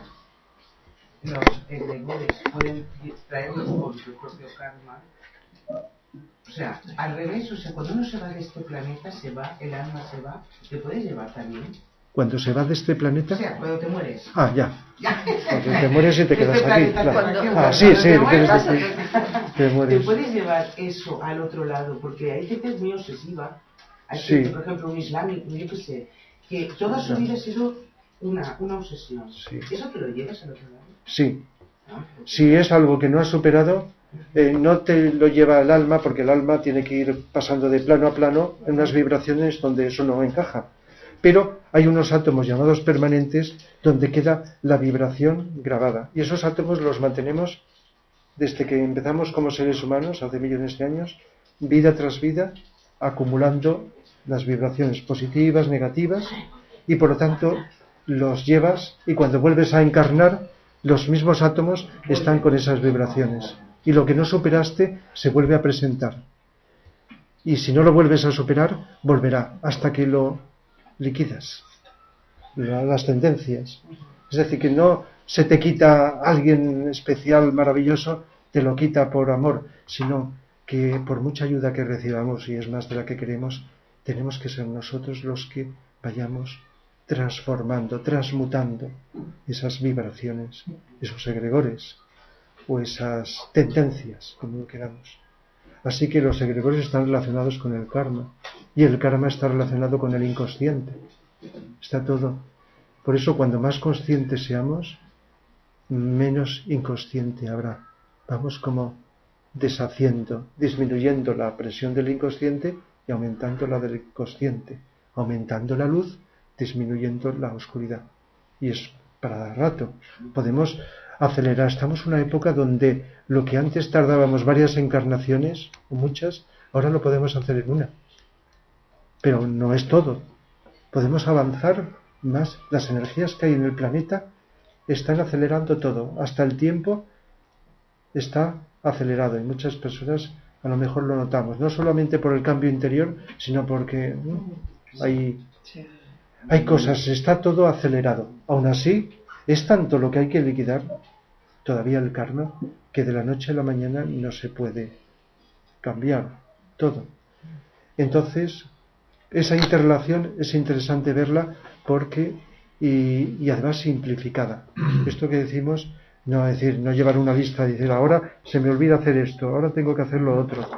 los egregores pueden traernos por su propio karma, o sea, al revés, o sea, cuando uno se va de este planeta, se va, el alma se va, ¿te puedes llevar también? Cuando se va de este planeta. O sea, cuando te mueres. Ah, ya. Cuando te mueres y te quedas aquí. Claro. Sí, te mueres. Te puedes llevar eso al otro lado, porque hay gente muy obsesiva. Hay gente, por ejemplo, un islámico, yo qué sé, que toda su vida ha sido una obsesión. Sí. ¿Eso te lo llevas al otro lado? Sí. Si es algo que no has superado, no te lo lleva el alma, porque el alma tiene que ir pasando de plano a plano en unas vibraciones donde eso no encaja. Pero hay unos átomos llamados permanentes donde queda la vibración grabada. Y esos átomos los mantenemos desde que empezamos como seres humanos, hace millones de años, vida tras vida, acumulando las vibraciones positivas, negativas, y por lo tanto los llevas, y cuando vuelves a encarnar, los mismos átomos están con esas vibraciones. Y lo que no superaste se vuelve a presentar. Y si no lo vuelves a superar, volverá hasta que lo liquidas. Las tendencias. Es decir, que no se te quita alguien especial, maravilloso, te lo quita por amor, sino que por mucha ayuda que recibamos, y es más de la que queremos, tenemos que ser nosotros los que vayamos transformando, transmutando esas vibraciones, esos egregores o esas tendencias, como lo queramos. Así que los egregores están relacionados con el karma, y el karma está relacionado con el inconsciente. Está todo. Por eso, cuando más conscientes seamos, menos inconsciente habrá. Vamos como deshaciendo, disminuyendo la presión del inconsciente y aumentando la del consciente, aumentando la luz, disminuyendo la oscuridad. Y es para rato. Podemos acelerar. Estamos en una época donde lo que antes tardábamos varias encarnaciones, o muchas, ahora lo podemos hacer en una. Pero no es todo. Podemos avanzar más. Las energías que hay en el planeta están acelerando todo. Hasta el tiempo está acelerado. Y muchas personas a lo mejor lo notamos. No solamente por el cambio interior, sino porque hay cosas. Está todo acelerado. Aún así, es tanto lo que hay que liquidar, todavía el karma, que de la noche a la mañana no se puede cambiar todo. Entonces, esa interrelación es interesante verla porque, y además simplificada. Esto que decimos, no llevar una lista y decir, ahora se me olvida hacer esto, ahora tengo que hacer lo otro,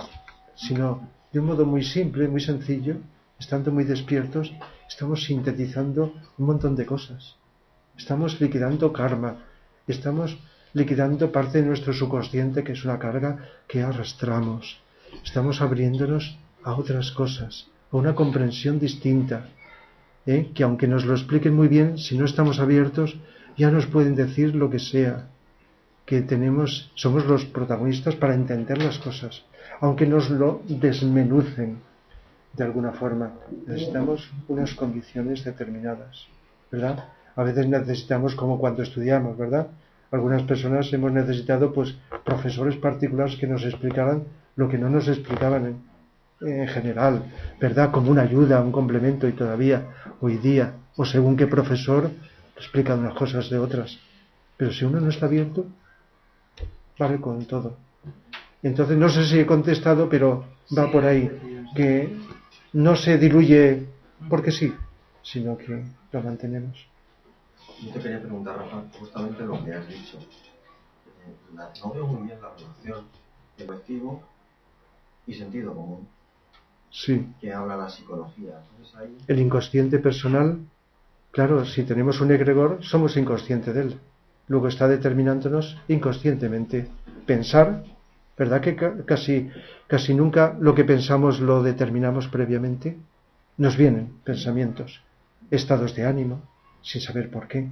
sino de un modo muy simple, muy sencillo, estando muy despiertos, estamos sintetizando un montón de cosas. Estamos liquidando karma, estamos liquidando parte de nuestro subconsciente, que es una carga que arrastramos. Estamos abriéndonos a otras cosas, a una comprensión distinta, que aunque nos lo expliquen muy bien, si no estamos abiertos, ya nos pueden decir lo que sea, que somos los protagonistas para entender las cosas, aunque nos lo desmenucen de alguna forma. Necesitamos unas condiciones determinadas, ¿verdad? A veces necesitamos, como cuando estudiamos, ¿verdad? Algunas personas hemos necesitado pues profesores particulares que nos explicaran lo que no nos explicaban en general, ¿verdad? Como una ayuda, un complemento, y todavía hoy día, o según qué profesor explica unas cosas de otras. Pero si uno no está abierto, vale con todo. Entonces no sé si he contestado, pero va por ahí, que no se diluye porque sí, sino que lo mantenemos. Yo te quería preguntar, Rafa, justamente lo que has dicho. No veo muy bien la relación de colectivo y sentido común, Sí. que habla la psicología. Entonces, ahí... El inconsciente personal, claro, si tenemos un egregor, somos inconscientes de él. Luego está determinándonos inconscientemente. Pensar, ¿verdad que casi nunca lo que pensamos lo determinamos previamente? Nos vienen pensamientos, estados de ánimo, sin saber por qué,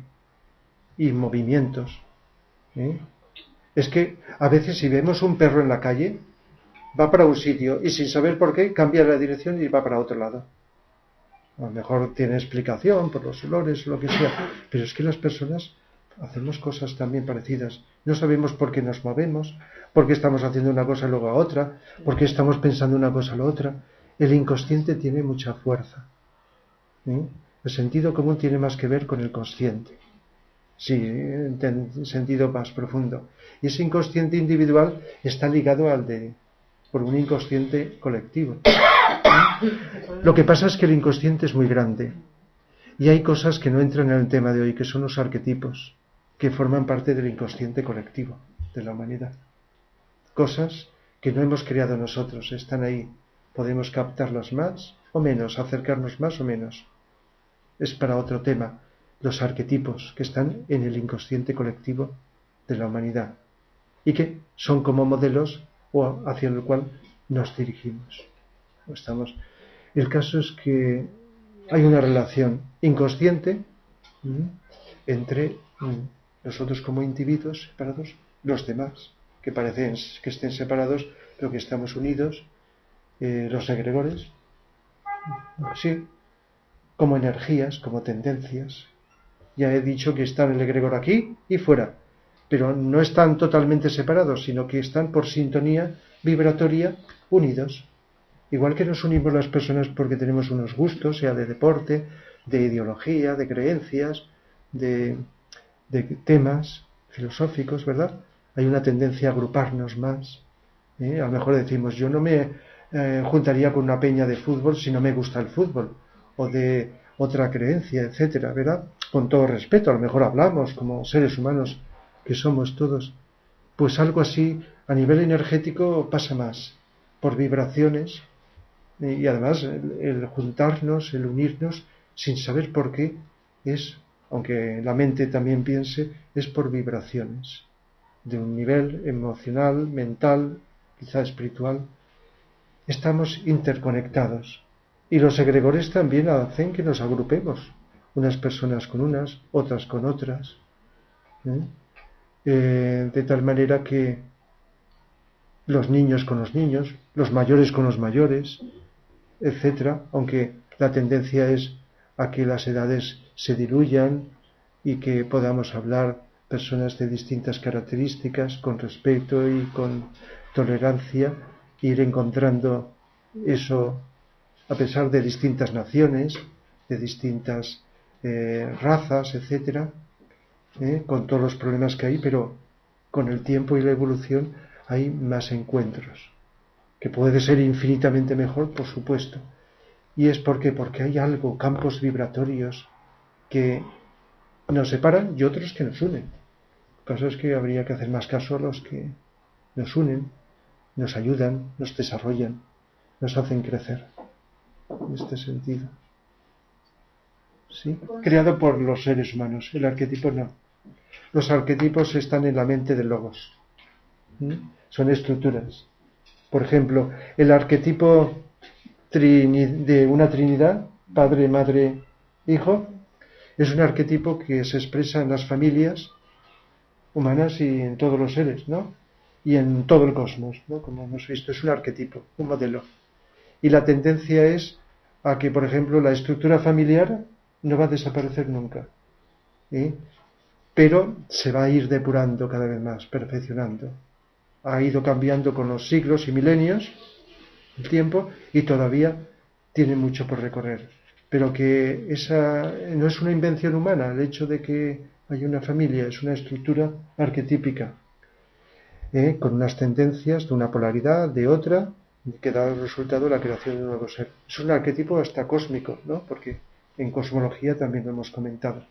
y movimientos. Es que a veces si vemos un perro en la calle, va para un sitio y sin saber por qué cambia la dirección y va para otro lado. A lo mejor tiene explicación por los olores, lo que sea, pero es que las personas hacemos cosas también parecidas. No sabemos por qué nos movemos, por qué estamos haciendo una cosa y luego a otra, por qué estamos pensando una cosa a la otra. El inconsciente tiene mucha fuerza. El sentido común tiene más que ver con el consciente. Sí, en sentido más profundo. Y ese inconsciente individual está ligado por un inconsciente colectivo. Lo que pasa es que el inconsciente es muy grande y hay cosas que no entran en el tema de hoy, que son los arquetipos, que forman parte del inconsciente colectivo de la humanidad. Cosas que no hemos creado nosotros, están ahí. Podemos captarlas más o menos, acercarnos más o menos. Es para otro tema, los arquetipos que están en el inconsciente colectivo de la humanidad y que son como modelos o hacia el cual nos dirigimos. El caso es que hay una relación inconsciente entre nosotros como individuos separados, los demás, que parecen que estén separados, pero que estamos unidos, los egregores, sí, como energías, como tendencias. Ya he dicho que está el egregor aquí y fuera, pero no están totalmente separados, sino que están por sintonía vibratoria unidos. Igual que nos unimos las personas porque tenemos unos gustos, sea de deporte, de ideología, de creencias, de temas filosóficos, ¿verdad? Hay una tendencia a agruparnos más. A lo mejor decimos, yo no me juntaría con una peña de fútbol si no me gusta el fútbol, o de otra creencia, etcétera, ¿verdad? Con todo respeto, a lo mejor hablamos como seres humanos que somos todos. Pues algo así, a nivel energético, pasa más, por vibraciones, y además el juntarnos, el unirnos, sin saber por qué, aunque la mente también piense, es por vibraciones, de un nivel emocional, mental, quizá espiritual. Estamos interconectados. Y los egregores también hacen que nos agrupemos, unas personas con unas, otras con otras, de tal manera que los niños con los niños, los mayores con los mayores, etcétera, aunque la tendencia es a que las edades se diluyan y que podamos hablar personas de distintas características con respeto y con tolerancia, ir encontrando eso a pesar de distintas naciones, de distintas razas, etcétera, con todos los problemas que hay, pero con el tiempo y la evolución hay más encuentros, que puede ser infinitamente mejor, por supuesto. ¿Y es por qué? Porque hay algo, campos vibratorios que nos separan y otros que nos unen. El caso es que habría que hacer más caso a los que nos unen, nos ayudan, nos desarrollan, nos hacen crecer. En este sentido. ¿Sí? Creado por los seres humanos, el arquetipo no. Los arquetipos están en la mente del logos. Son estructuras. Por ejemplo, el arquetipo de una trinidad, Padre, Madre, Hijo, es un arquetipo que se expresa en las familias humanas y en todos los seres, ¿no? Y en todo el cosmos, ¿no? Como hemos visto, es un arquetipo, un modelo. Y la tendencia es a que, por ejemplo, la estructura familiar no va a desaparecer nunca, pero se va a ir depurando cada vez más, perfeccionando. Ha ido cambiando con los siglos y milenios el tiempo y todavía tiene mucho por recorrer. Pero que esa no es una invención humana, el hecho de que haya una familia, es una estructura arquetípica, con unas tendencias de una polaridad, de otra, que da el resultado de la creación de un nuevo ser. Es un arquetipo hasta cósmico, ¿no? Porque en cosmología también lo hemos comentado.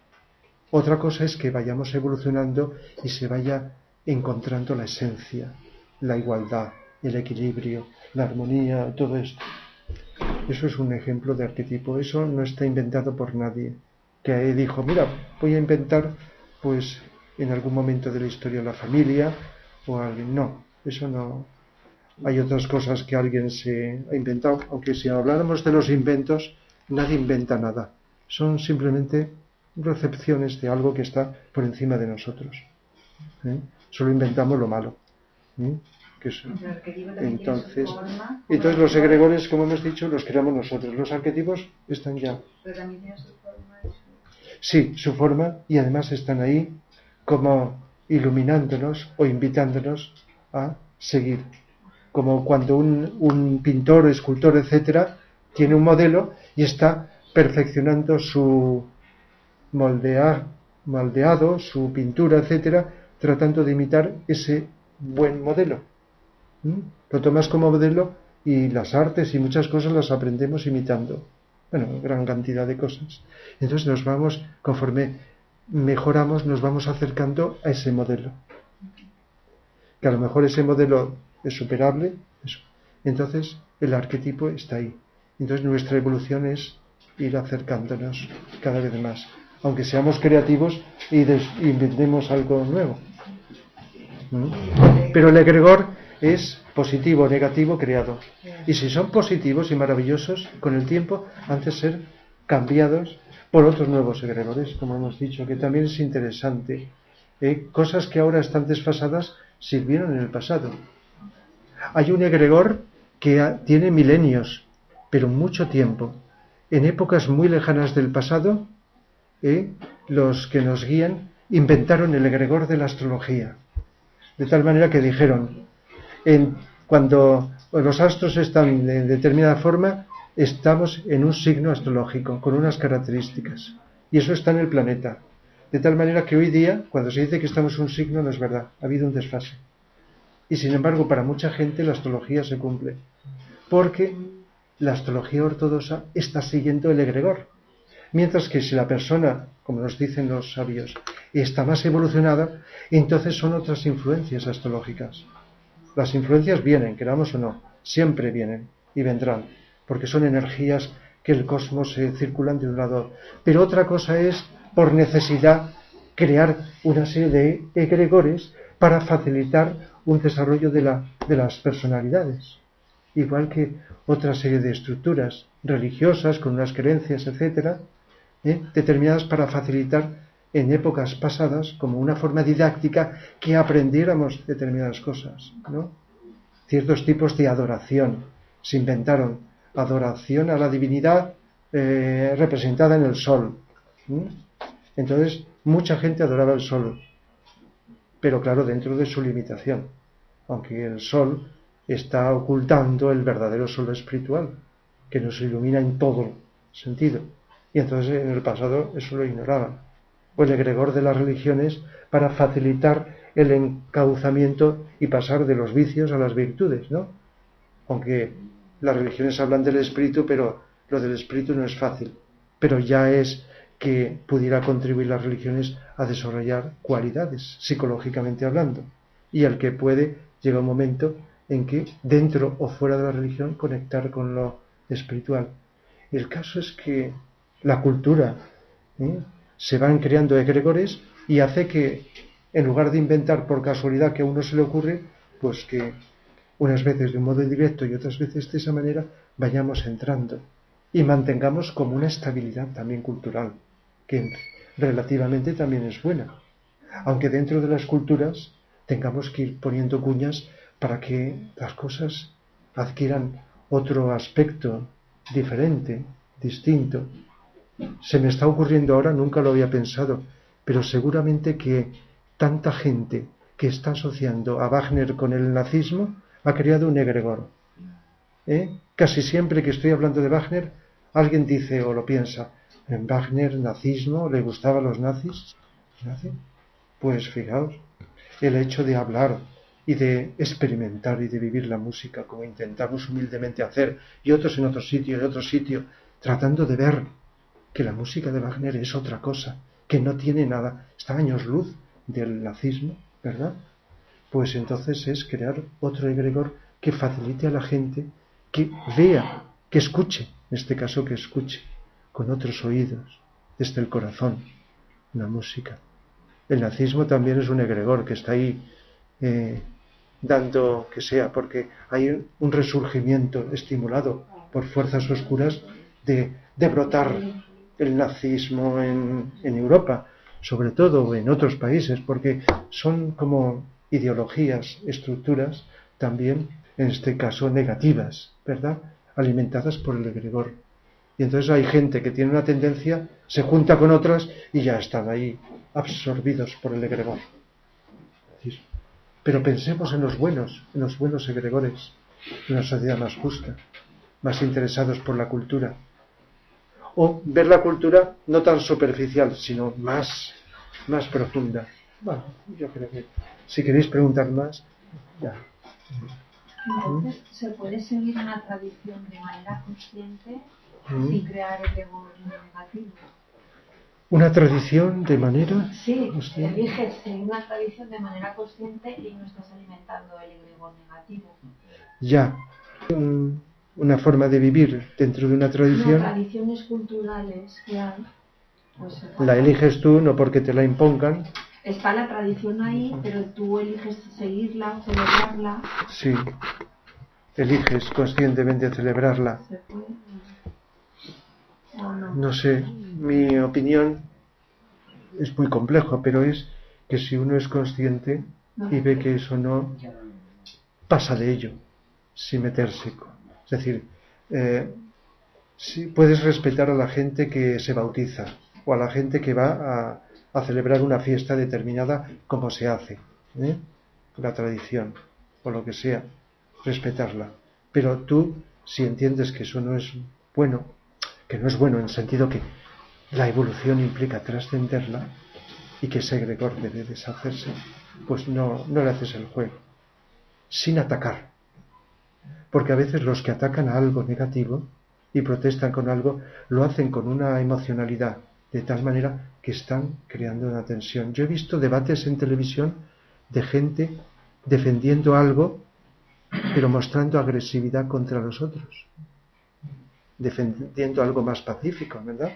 Otra cosa es que vayamos evolucionando y se vaya encontrando la esencia, la igualdad, el equilibrio, la armonía, todo esto. Eso es un ejemplo de arquetipo. Eso no está inventado por nadie que dijo, mira, voy a inventar pues en algún momento de la historia la familia o alguien. No, eso no. Hay otras cosas que alguien se ha inventado, aunque si habláramos de los inventos, nadie inventa nada. Son simplemente recepciones de algo que está por encima de nosotros. Solo inventamos lo malo. Que es, entonces los egregores, como hemos dicho, los creamos nosotros. Los arquetipos están ya. Pero también tiene su forma. Sí, su forma, y además están ahí como iluminándonos o invitándonos a seguir. Como cuando un pintor, escultor, etcétera, tiene un modelo y está perfeccionando su moldeado, su pintura, etcétera, tratando de imitar ese buen modelo. Lo tomas como modelo y las artes y muchas cosas las aprendemos imitando. Bueno, gran cantidad de cosas. Entonces nos vamos, conforme mejoramos, nos vamos acercando a ese modelo. Que a lo mejor ese modelo es superable, eso. Entonces el arquetipo está ahí. Entonces nuestra evolución es ir acercándonos cada vez más, aunque seamos creativos y inventemos algo nuevo. Pero el egregor es positivo, negativo, creado. Y si son positivos y maravillosos, con el tiempo han de ser cambiados por otros nuevos egregores, como hemos dicho, que también es interesante. Cosas que ahora están desfasadas sirvieron en el pasado. Hay un egregor que tiene milenios, pero mucho tiempo. En épocas muy lejanas del pasado, los que nos guían inventaron el egregor de la astrología. De tal manera que dijeron, cuando los astros están de determinada forma, estamos en un signo astrológico, con unas características. Y eso está en el planeta. De tal manera que hoy día, cuando se dice que estamos en un signo, no es verdad. Ha habido un desfase. Y sin embargo, para mucha gente la astrología se cumple. Porque la astrología ortodoxa está siguiendo el egregor. Mientras que si la persona, como nos dicen los sabios, está más evolucionada, entonces son otras influencias astrológicas. Las influencias vienen, queramos o no, siempre vienen y vendrán, porque son energías que el cosmos se circulan de un lado. Pero otra cosa es, por necesidad, crear una serie de egregores para facilitar un desarrollo de las personalidades. Igual que otra serie de estructuras religiosas, con unas creencias, etcétera, determinadas para facilitar en épocas pasadas, como una forma didáctica, que aprendiéramos determinadas cosas, ¿no? Ciertos tipos de adoración. Se inventaron adoración a la divinidad representada en el sol. Entonces, mucha gente adoraba el sol, pero claro, dentro de su limitación, aunque el sol está ocultando el verdadero sol espiritual, que nos ilumina en todo sentido. Y entonces en el pasado eso lo ignoraban. O el egregor de las religiones para facilitar el encauzamiento y pasar de los vicios a las virtudes, ¿no? Aunque las religiones hablan del espíritu, pero lo del espíritu no es fácil. Pero ya es que pudiera contribuir las religiones a desarrollar cualidades, psicológicamente hablando. Y el que puede, llega un momento en que, dentro o fuera de la religión, conectar con lo espiritual. El caso es que la cultura se van creando egregores y hace que, en lugar de inventar por casualidad que a uno se le ocurre, pues que unas veces de un modo directo y otras veces de esa manera vayamos entrando y mantengamos como una estabilidad también cultural, que relativamente también es buena, aunque dentro de las culturas tengamos que ir poniendo cuñas para que las cosas adquieran otro aspecto diferente, distinto. Se me está ocurriendo ahora, nunca lo había pensado, pero seguramente que tanta gente que está asociando a Wagner con el nazismo ha creado un egregor. Casi siempre que estoy hablando de Wagner, alguien dice o lo piensa, en Wagner, nazismo, ¿le gustaban los nazis? Pues fijaos, el hecho de hablar y de experimentar y de vivir la música como intentamos humildemente hacer, y otros en otro sitio, tratando de ver que la música de Wagner es otra cosa, que no tiene nada, está a años luz del nazismo, ¿verdad? Pues entonces es crear otro egregor que facilite a la gente que vea, que escuche, en este caso que escuche, con otros oídos, desde el corazón, la música. El nazismo también es un egregor que está ahí dando que sea, porque hay un resurgimiento estimulado por fuerzas oscuras de brotar el nazismo en Europa, sobre todo en otros países, porque son como ideologías, estructuras también, en este caso negativas, ¿verdad?, alimentadas por el egregor. Y entonces hay gente que tiene una tendencia, se junta con otras y ya están ahí absorbidos por el egregor. Pero pensemos en los buenos egregores, en una sociedad más justa, más interesados por la cultura. O ver la cultura no tan superficial, sino más profunda. Bueno, yo creo que si queréis preguntar más, ya. Entonces, ¿se puede seguir una tradición de manera consciente sin crear egregor negativo? ¿Una tradición de manera? Sí, eliges seguir una tradición de manera consciente y no estás alimentando el egregor negativo. Ya. Una forma de vivir dentro de una tradición. No, tradiciones culturales que hay. Pues, la eliges tú, no porque te la impongan. Está la tradición ahí, pero tú eliges seguirla, celebrarla. Sí, eliges conscientemente celebrarla. ¿Se puede? ¿O no? No sé, mi opinión es muy complejo, pero es que si uno es consciente y ve que eso no, pasa de ello, sin meterse. Es decir, si puedes respetar a la gente que se bautiza o a la gente que va a celebrar una fiesta determinada como se hace, la tradición o lo que sea, respetarla. Pero tú, si entiendes que eso no es bueno, que no es bueno en el sentido que la evolución implica trascenderla y que ese egregor debe deshacerse, pues no le haces el juego, sin atacar. Porque a veces los que atacan a algo negativo y protestan con algo, lo hacen con una emocionalidad de tal manera que están creando una tensión. Yo he visto debates en televisión de gente defendiendo algo, pero mostrando agresividad contra los otros, defendiendo algo más pacífico, ¿verdad?,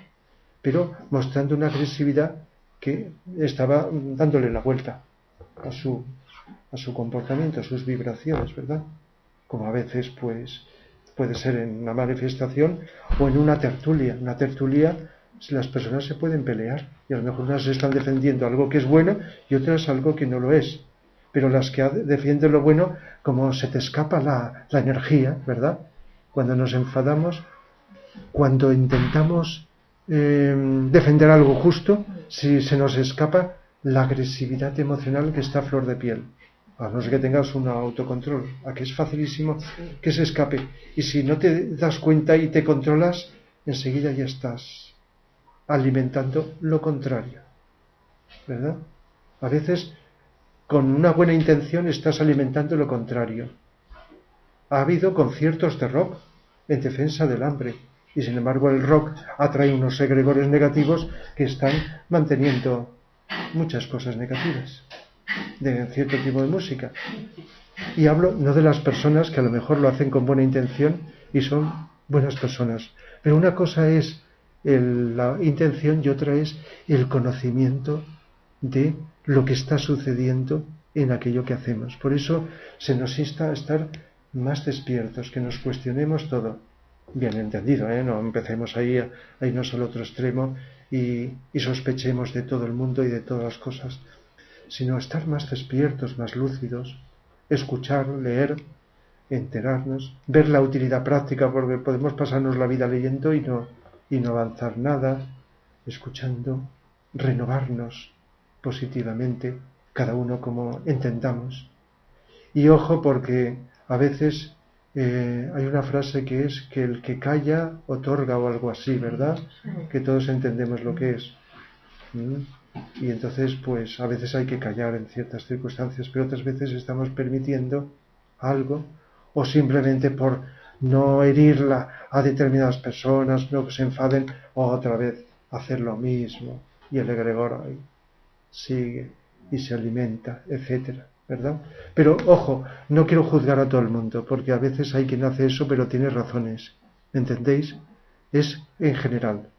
pero mostrando una agresividad que estaba dándole la vuelta a su comportamiento, a sus vibraciones, ¿verdad?, como a veces pues puede ser en una manifestación o en una tertulia. Una tertulia, las personas se pueden pelear y a lo mejor unas están defendiendo algo que es bueno y otras algo que no lo es, pero las que defienden lo bueno, como se te escapa la energía, ¿verdad?, cuando nos enfadamos, cuando intentamos defender algo justo, si se nos escapa la agresividad emocional que está a flor de piel. A no ser que tengas un autocontrol, a que es facilísimo que se escape. Y si no te das cuenta y te controlas, enseguida ya estás alimentando lo contrario, ¿verdad? A veces, con una buena intención, estás alimentando lo contrario. Ha habido conciertos de rock en defensa del hambre, y sin embargo el rock atrae unos egregores negativos que están manteniendo muchas cosas negativas de cierto tipo de música. Y hablo no de las personas que a lo mejor lo hacen con buena intención y son buenas personas, pero una cosa es la intención y otra es el conocimiento de lo que está sucediendo en aquello que hacemos. Por eso se nos insta a estar más despiertos, que nos cuestionemos todo. Bien entendido, no empecemos ahí a irnos al otro extremo y sospechemos de todo el mundo y de todas las cosas, sino estar más despiertos, más lúcidos, escuchar, leer, enterarnos, ver la utilidad práctica, porque podemos pasarnos la vida leyendo y no avanzar nada, escuchando, renovarnos positivamente, cada uno como entendamos. Y ojo, porque a veces hay una frase que es que el que calla otorga o algo así, ¿verdad? Que todos entendemos lo que es. Y entonces, pues a veces hay que callar en ciertas circunstancias, pero otras veces estamos permitiendo algo, o simplemente por no herirla a determinadas personas, no que se enfaden, o otra vez hacer lo mismo. Y el egregor ahí sigue y se alimenta, etcétera, ¿verdad? Pero ojo, no quiero juzgar a todo el mundo, porque a veces hay quien hace eso, pero tiene razones, ¿entendéis? Es en general,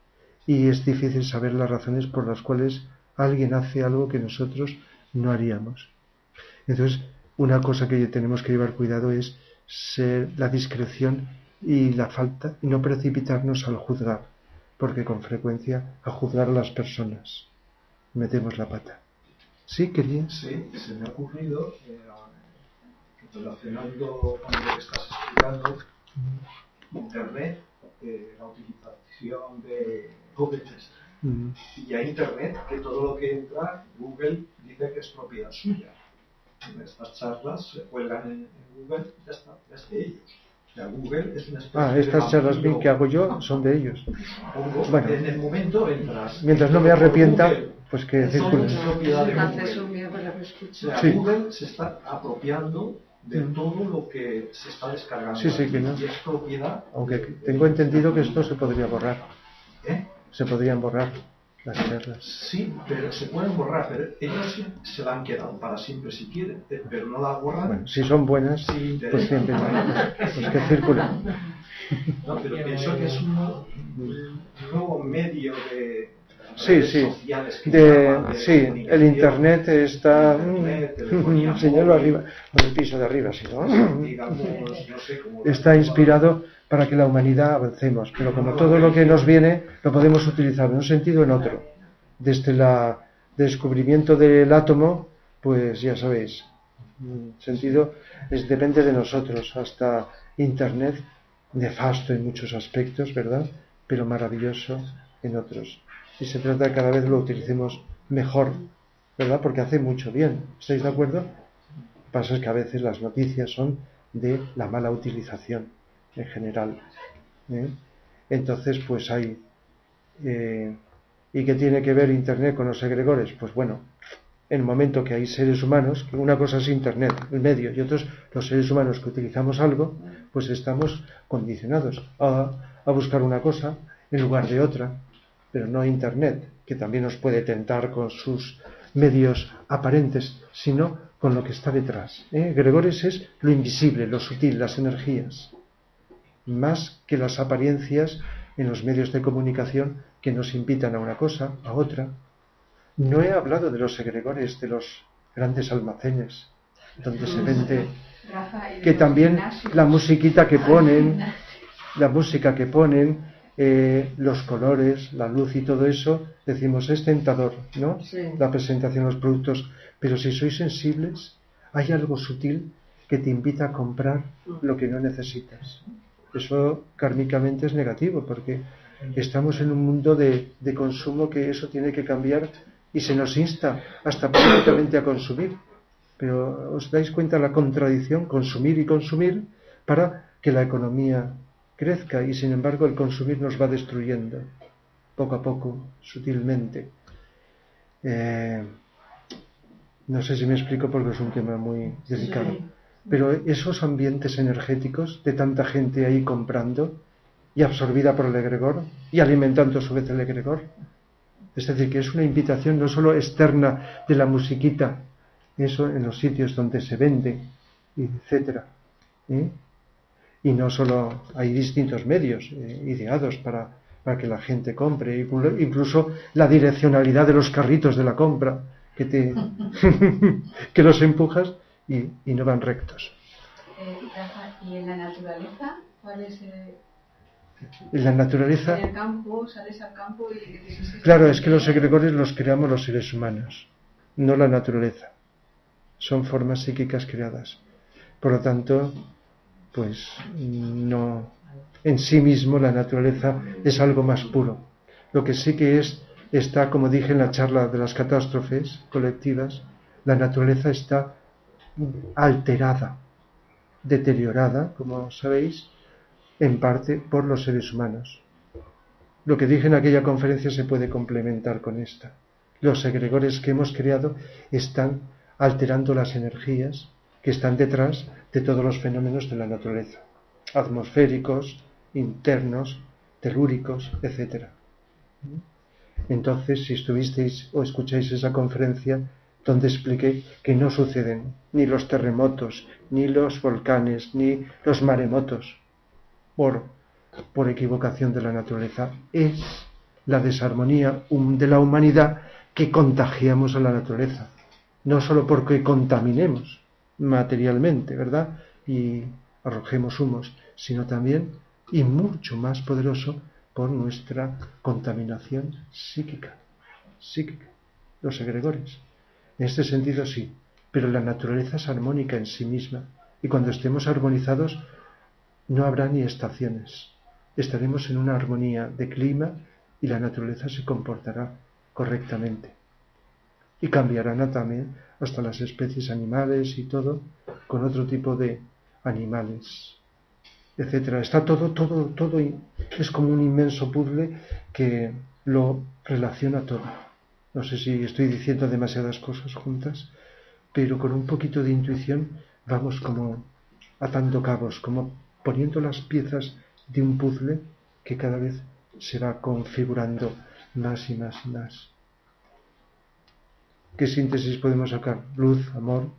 y es difícil saber las razones por las cuales alguien hace algo que nosotros no haríamos. Entonces, una cosa que tenemos que llevar cuidado es la discreción y la falta, y no precipitarnos al juzgar, porque con frecuencia a juzgar a las personas metemos la pata. ¿Sí, querías? Sí, se me ha ocurrido, relacionando con lo que estás explicando, Internet, la utilización de Google. Y a Internet, que todo lo que entra, Google dice que es propiedad suya. Estas charlas se cuelgan en Google y ya está, ya es de ellos. O sea, Google es una especie estas charlas que hago yo son de ellos. Bueno, en el momento entras. Mientras no me arrepienta, pues que circule. Es propiedad de Google. O sea, sí. Google se está apropiando de todo lo que se está descargando. Sí, que no. Y es propiedad. Aunque tengo entendido que esto se podría borrar. Se podrían borrar las charlas. Sí, pero se pueden borrar, pero ellos se la han quedado para siempre si quieren, pero no la borran. Bueno, si son buenas, pues siempre pues que circulen. No, pero pienso que es un nuevo medio de sociales sí, el Internet está señalo arriba, en el piso de arriba, sí, ¿no? Digamos, no sé cómo está inspirado para que la humanidad avancemos, pero como todo lo que nos viene lo podemos utilizar en un sentido o en otro. Desde el descubrimiento del átomo, pues ya sabéis, sentido depende de nosotros, hasta Internet, nefasto en muchos aspectos, ¿verdad? Pero maravilloso en otros. Y se trata de que cada vez lo utilicemos mejor, ¿verdad? Porque hace mucho bien. ¿Estáis de acuerdo? Lo que pasa es que a veces las noticias son de la mala utilización en general. Entonces, pues hay... ¿Y qué tiene que ver Internet con los egregores? Pues bueno, en el momento que hay seres humanos, que una cosa es Internet, el medio, y otros los seres humanos que utilizamos algo, pues estamos condicionados a buscar una cosa en lugar de otra, pero no Internet, que también nos puede tentar con sus medios aparentes, sino con lo que está detrás. Egregores es lo invisible, lo sutil, las energías, más que las apariencias en los medios de comunicación que nos invitan a una cosa, a otra. No he hablado de los egregores de los grandes almacenes, donde se vende, que también la musiquita que ponen, los colores, la luz y todo eso, decimos, es tentador, ¿no? Sí. La presentación de los productos, pero si sois sensibles, hay algo sutil que te invita a comprar lo que no necesitas. Eso kármicamente es negativo, porque estamos en un mundo de consumo que eso tiene que cambiar y se nos insta hasta prácticamente a consumir. Pero ¿os dais cuenta la contradicción? Consumir y consumir para que la economía crezca, y sin embargo el consumir nos va destruyendo poco a poco, sutilmente. No sé si me explico porque es un tema muy delicado. Sí. Pero esos ambientes energéticos de tanta gente ahí comprando y absorbida por el egregor y alimentando a su vez el egregor, es decir, que es una invitación no solo externa de la musiquita, eso en los sitios donde se vende, etcétera, y no solo hay distintos medios ideados para para que la gente compre, incluso la direccionalidad de los carritos de la compra, que los empujas y no van rectos. ¿Y en la naturaleza? ¿Cuál es En la naturaleza... En el campo, sales al campo y... Claro, es que los egregores los creamos los seres humanos, no la naturaleza. Son formas psíquicas creadas. Por lo tanto, pues no... En sí mismo la naturaleza es algo más puro. Lo que sí que está, como dije en la charla de las catástrofes colectivas, la naturaleza está alterada, deteriorada, como sabéis, en parte por los seres humanos. Lo que dije en aquella conferencia se puede complementar con esta. Los egregores que hemos creado están alterando las energías que están detrás de todos los fenómenos de la naturaleza, atmosféricos, internos, telúricos, etc. Entonces, si estuvisteis o escucháis esa conferencia donde expliqué que no suceden ni los terremotos, ni los volcanes, ni los maremotos por equivocación de la naturaleza, es la desarmonía de la humanidad que contagiamos a la naturaleza, no solo porque contaminemos materialmente, ¿verdad?, y arrojemos humos, sino también, y mucho más poderoso, por nuestra contaminación psíquica, los egregores. En este sentido sí, pero la naturaleza es armónica en sí misma, y cuando estemos armonizados no habrá ni estaciones. Estaremos en una armonía de clima y la naturaleza se comportará correctamente. Y cambiarán también hasta las especies animales y todo, con otro tipo de animales, etcétera. Está todo es como un inmenso puzzle que lo relaciona todo. No sé si estoy diciendo demasiadas cosas juntas, pero con un poquito de intuición vamos como atando cabos, como poniendo las piezas de un puzzle que cada vez se va configurando más y más y más. ¿Qué síntesis podemos sacar? Luz, amor,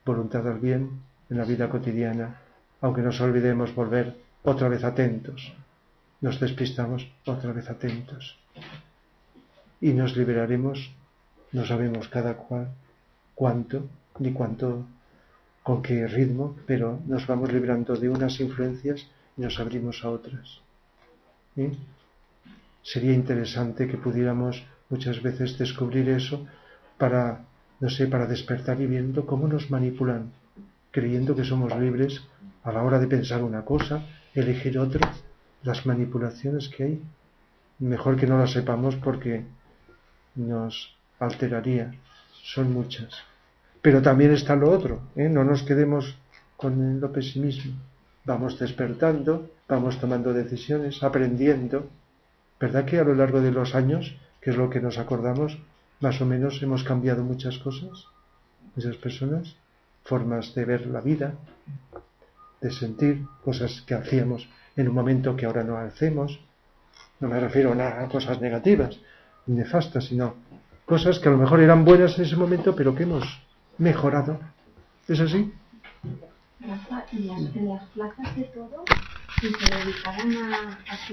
voluntad al bien en la vida cotidiana, aunque nos olvidemos volver otra vez atentos. Nos despistamos otra vez atentos. Y nos liberaremos, no sabemos cada cual cuánto, ni cuánto, con qué ritmo, pero nos vamos librando de unas influencias y nos abrimos a otras. ¿Sí? Sería interesante que pudiéramos muchas veces descubrir eso para, no sé, para despertar y viendo cómo nos manipulan, creyendo que somos libres a la hora de pensar una cosa, elegir otra, las manipulaciones que hay. Mejor que no las sepamos porque nos alteraría. Son muchas. Pero también está lo otro, ¿eh? No nos quedemos con lo pesimismo. Vamos despertando, vamos tomando decisiones, aprendiendo. ¿Verdad que a lo largo de los años, que es lo que nos acordamos, más o menos hemos cambiado muchas cosas? Muchas personas, formas de ver la vida, de sentir, cosas que hacíamos en un momento que ahora no hacemos. No me refiero a cosas negativas, nefastas, sino cosas que a lo mejor eran buenas en ese momento, pero que hemos mejorado. ¿Es así? Rafa, y en las plazas de todo, si se dedicaran a